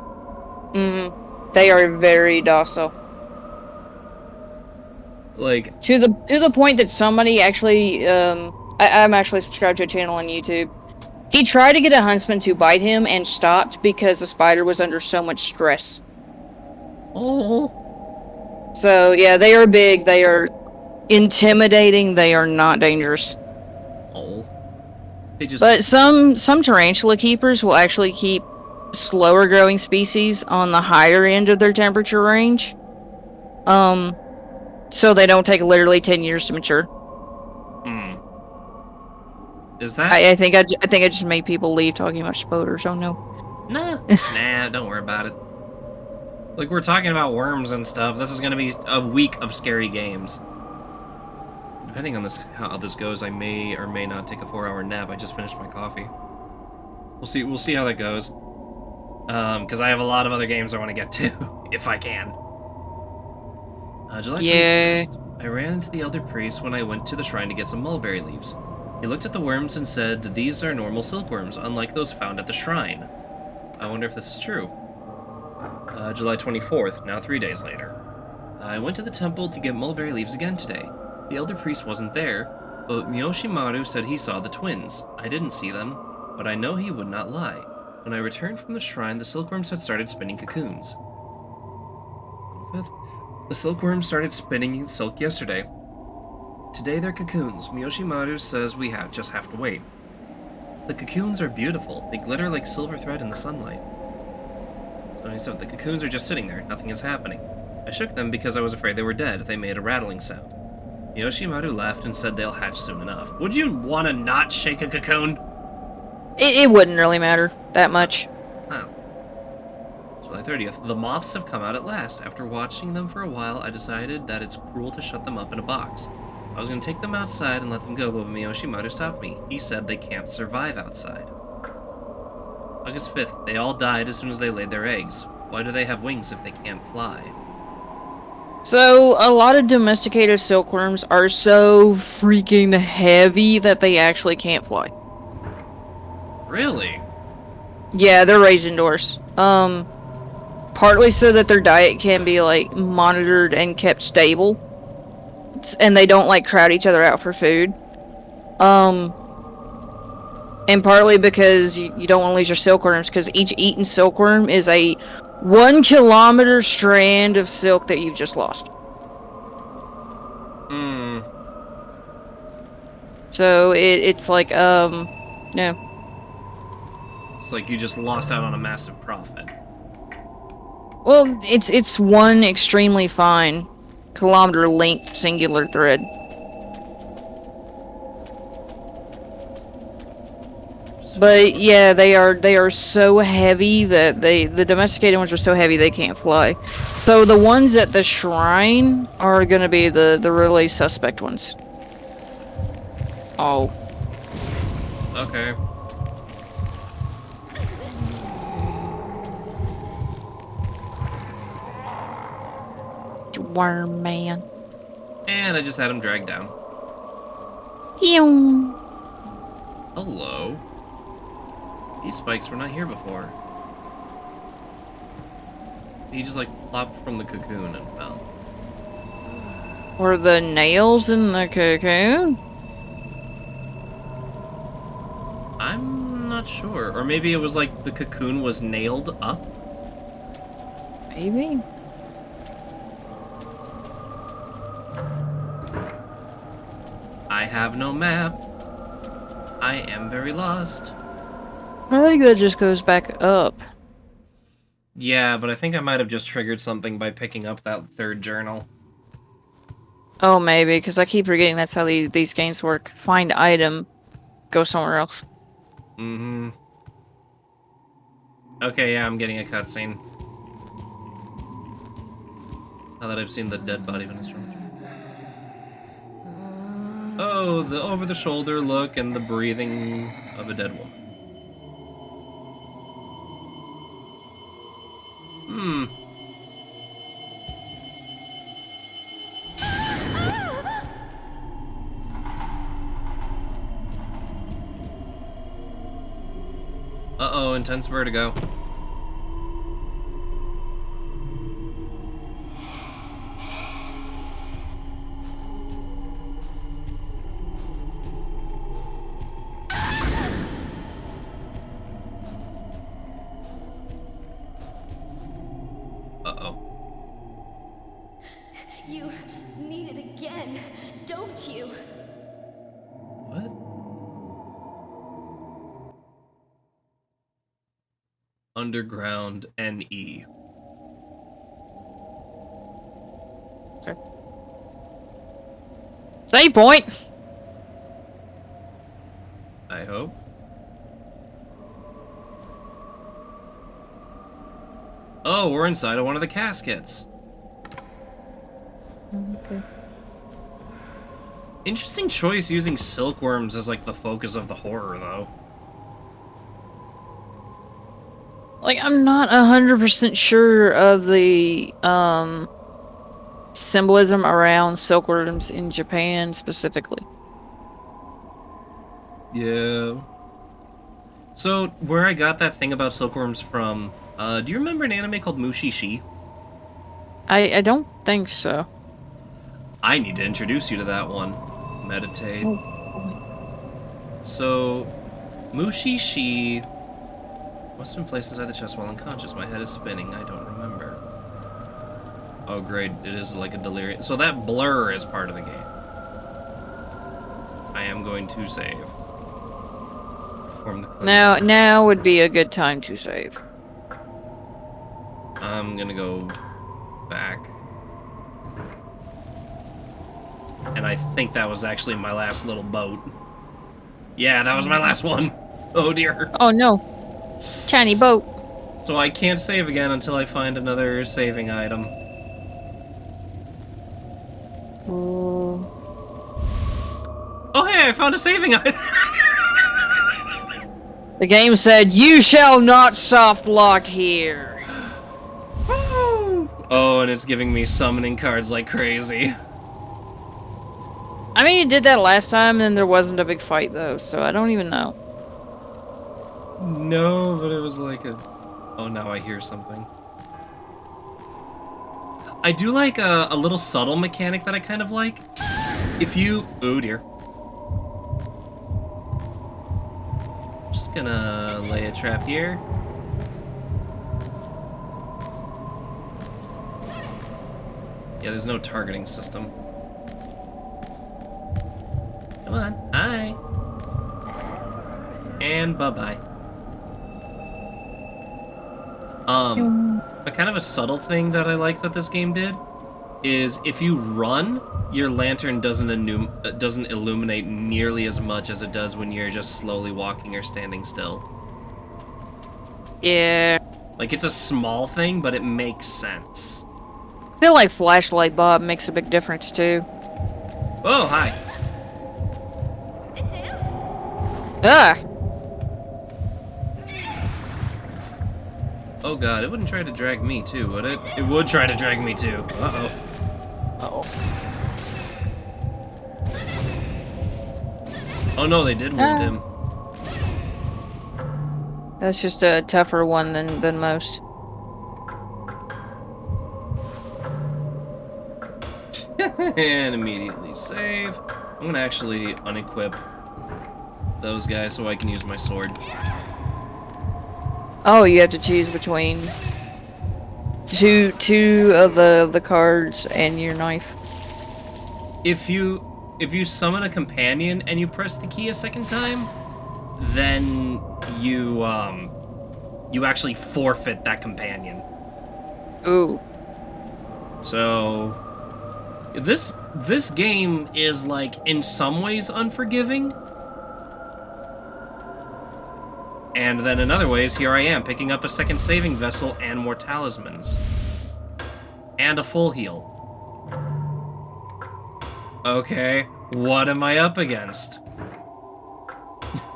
Mm-hmm. They are very docile. Like, To the point that somebody actually, I'm actually subscribed to a channel on YouTube. He tried to get a huntsman to bite him and stopped because the spider was under so much stress. oh, So yeah, they are big. They are intimidating. They are not dangerous. oh. They just, But some tarantula keepers will actually keep slower growing species on the higher end of their temperature range. So they don't take literally 10 years to mature. is that? I think I think I just made people leave talking about spoders. Oh no. Nah, don't worry about it. Like, we're talking about worms and stuff. This is gonna be a week of scary games. Depending on how this goes, I may or may not take a 4-hour nap. I just finished my coffee. We'll see how that goes. Because I have a lot of other games I want to get to, if I can. July 21st. I ran into the elder priest when I went to the shrine to get some mulberry leaves. He looked at the worms and said, "These are normal silkworms, unlike those found at the shrine." I wonder if this is true. July 24th, now 3 days later. I went to the temple to get mulberry leaves again today. The elder priest wasn't there, but Miyoshimaru said he saw the twins. I didn't see them, but I know he would not lie. When I returned from the shrine, the silkworms had started spinning cocoons. The silkworms started spinning silk yesterday. Today they're cocoons. Miyoshimaru says we just have to wait. The cocoons are beautiful. They glitter like silver thread in the sunlight. So the cocoons are just sitting there. Nothing is happening. I shook them because I was afraid they were dead. They made a rattling sound. Miyoshimaru laughed and said they'll hatch soon enough. Would you want to not shake a cocoon? It wouldn't really matter that much. Oh. July 30th. The moths have come out at last. After watching them for a while, I decided that it's cruel to shut them up in a box. I was going to take them outside and let them go, but Miyoshimaru stopped me. He said they can't survive outside. August 5th. They all died as soon as they laid their eggs. Why do they have wings if they can't fly? So, a lot of domesticated silkworms are so freaking heavy that they actually can't fly. Really? Yeah, they're raised indoors. Partly so that their diet can be, like, monitored and kept stable. And they don't, like, crowd each other out for food. And partly because you don't want to lose your silkworms, because each eaten silkworm is a 1 kilometer strand of silk that you've just lost. So it's like, no. It's like you just lost out on a massive profit. Well, it's one extremely fine kilometer length singular thread. But yeah, they are so heavy that the domesticated ones are so heavy they can't fly. So the ones at the shrine are gonna be the really suspect ones. Oh. Okay. Worm man. And I just had him dragged down. Pew. Hello. These spikes were not here before. He just like plopped from the cocoon and fell. Were the nails in the cocoon? I'm not sure. Or maybe it was like the cocoon was nailed up? Maybe. I have no map. I am very lost. I think that just goes back up. Yeah, but I think I might have just triggered something by picking up that third journal. Oh, maybe, because I keep forgetting that's how these games work. Find item, go somewhere else. Mm-hmm. Okay, yeah, I'm getting a cutscene. Now that I've seen the dead body of an instrument. Oh, the over-the-shoulder look and the breathing of a dead woman. Uh-oh, intense vertigo. You need it again, don't you? What? Underground NE. Save point. I hope. Oh, we're inside of one of the caskets. Okay. Interesting choice using silkworms as like the focus of the horror, though. Like, I'm not 100% sure of the symbolism around silkworms in Japan specifically. Yeah. So, where I got that thing about silkworms from, do you remember an anime called Mushishi? I don't think so. I need to introduce you to that one. Meditate. Oh. So, Mushishi must have been placed inside the chest while unconscious. My head is spinning. I don't remember. Oh, great. It is like a delirium. So that blur is part of the game. I am going to save. Perform the closing. Now would be a good time to save. I'm gonna go back. And I think that was actually my last little boat. Yeah, that was my last one. Oh dear. Oh no. Tiny boat. So I can't save again until I find another saving item. Oh hey, I found a saving item! The game said, "You shall not soft lock here." Oh, and it's giving me summoning cards like crazy. I mean, it did that last time, and there wasn't a big fight, though, so I don't even know. No, but it was like a... Oh, now I hear something. I do like a little subtle mechanic that I kind of like. If you... Oh, dear. Just gonna lay a trap here. Yeah, there's no targeting system. Come on. Hi. And bye-bye. A kind of a subtle thing that I like that this game did is if you run, your lantern doesn't illuminate nearly as much as it does when you're just slowly walking or standing still. Yeah. Like, it's a small thing, but it makes sense. I feel like Flashlight Bob makes a big difference, too. Oh, hi. Ah! Oh god, it wouldn't try to drag me too, would it? It would try to drag me too. Uh-oh. Uh-oh. Oh no, they did wound him. That's just a tougher one than most. And immediately save. I'm gonna actually unequip those guys so I can use my sword. Oh, you have to choose between two of the cards and your knife. If you summon a companion and you press the key a second time, then you actually forfeit that companion. Ooh. So this game is like in some ways unforgiving. And then in other ways, here I am, picking up a second saving vessel and more talismans. And a full heal. Okay, what am I up against?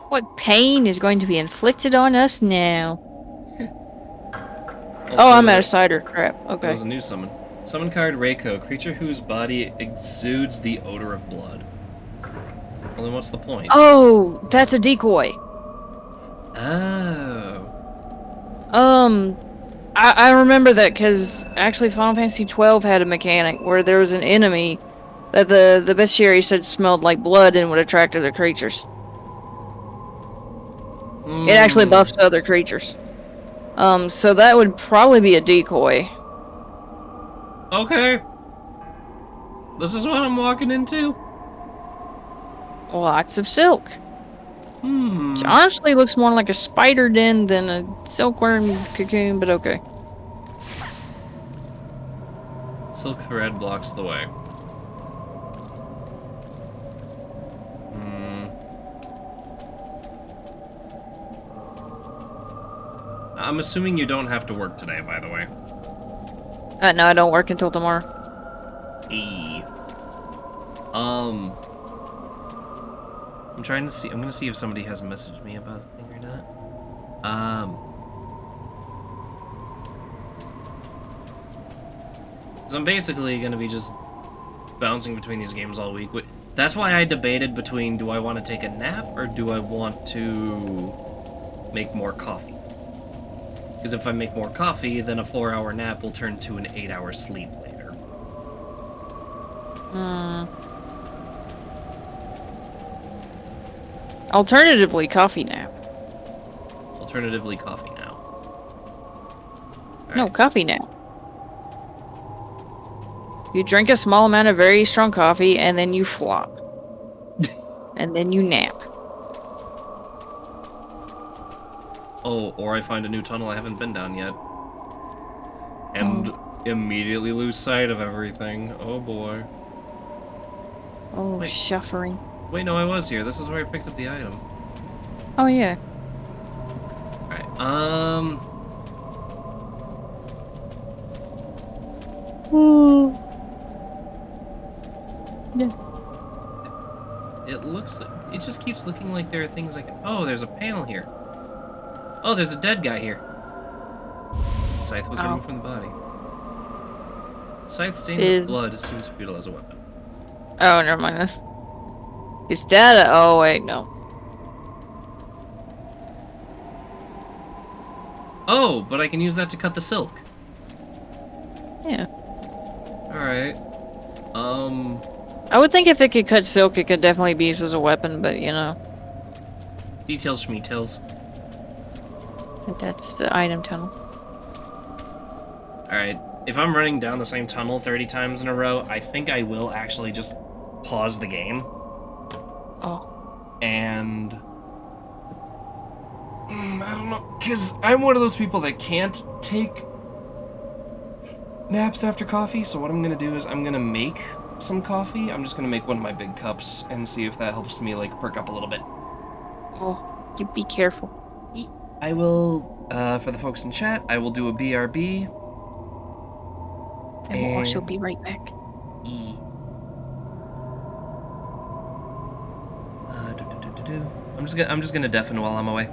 What pain is going to be inflicted on us now? Also, Oh, I'm out of cider. Crap. That Okay. was a new summon. Summon card Reiko, creature whose body exudes the odor of blood. Well, then what's the point? Oh, that's a decoy. Oh. I remember that because actually Final Fantasy 12 had a mechanic where there was an enemy that the bestiary said smelled like blood and would attract other creatures. It actually buffs other creatures. So that would probably be a decoy. Okay. This is what I'm walking into? Lots of silk. Hmm. Which honestly looks more like a spider den than a silkworm cocoon, but okay. Silk thread blocks the way. Hmm. I'm assuming you don't have to work today, by the way. No, I don't work until tomorrow. E. I'm trying to see. I'm gonna see if somebody has messaged me about the thing or not. So I'm basically gonna be just bouncing between these games all week. That's why I debated between do I want to take a nap or do I want to make more coffee. Because if I make more coffee, then a 4-hour nap will turn to an 8-hour sleep later. Alternatively, coffee nap. Alternatively, coffee now. No, Alright. coffee nap. You drink a small amount of very strong coffee, and then you flop. And then you nap. Oh, or I find a new tunnel I haven't been down yet. And immediately lose sight of everything. Oh boy. Oh, Wait. shuffering. Wait, no, I was here. This is where I picked up the item. Oh, yeah. Alright, Yeah. it looks like... It just keeps looking like there are things I can... Oh, there's a panel here. Oh, there's a dead guy here. Scythe was removed from the body. Scythe stained with blood seems futile as a weapon. Oh, never mind. Is that oh, wait, no. Oh, but I can use that to cut the silk. Yeah. Alright. I would think if it could cut silk, it could definitely be used as a weapon, but you know. Details, schmeetails. That's the item tunnel. Alright, if I'm running down the same tunnel 30 times in a row, I think I will actually just pause the game. Oh. And... I don't know, because I'm one of those people that can't take naps after coffee, so what I'm going to do is I'm going to make some coffee. I'm just going to make one of my big cups and see if that helps me, like, perk up a little bit. Oh, you be careful. I will, for the folks in chat, I will do a BRB. And we'll also be right back. I'm just gonna deafen while I'm away.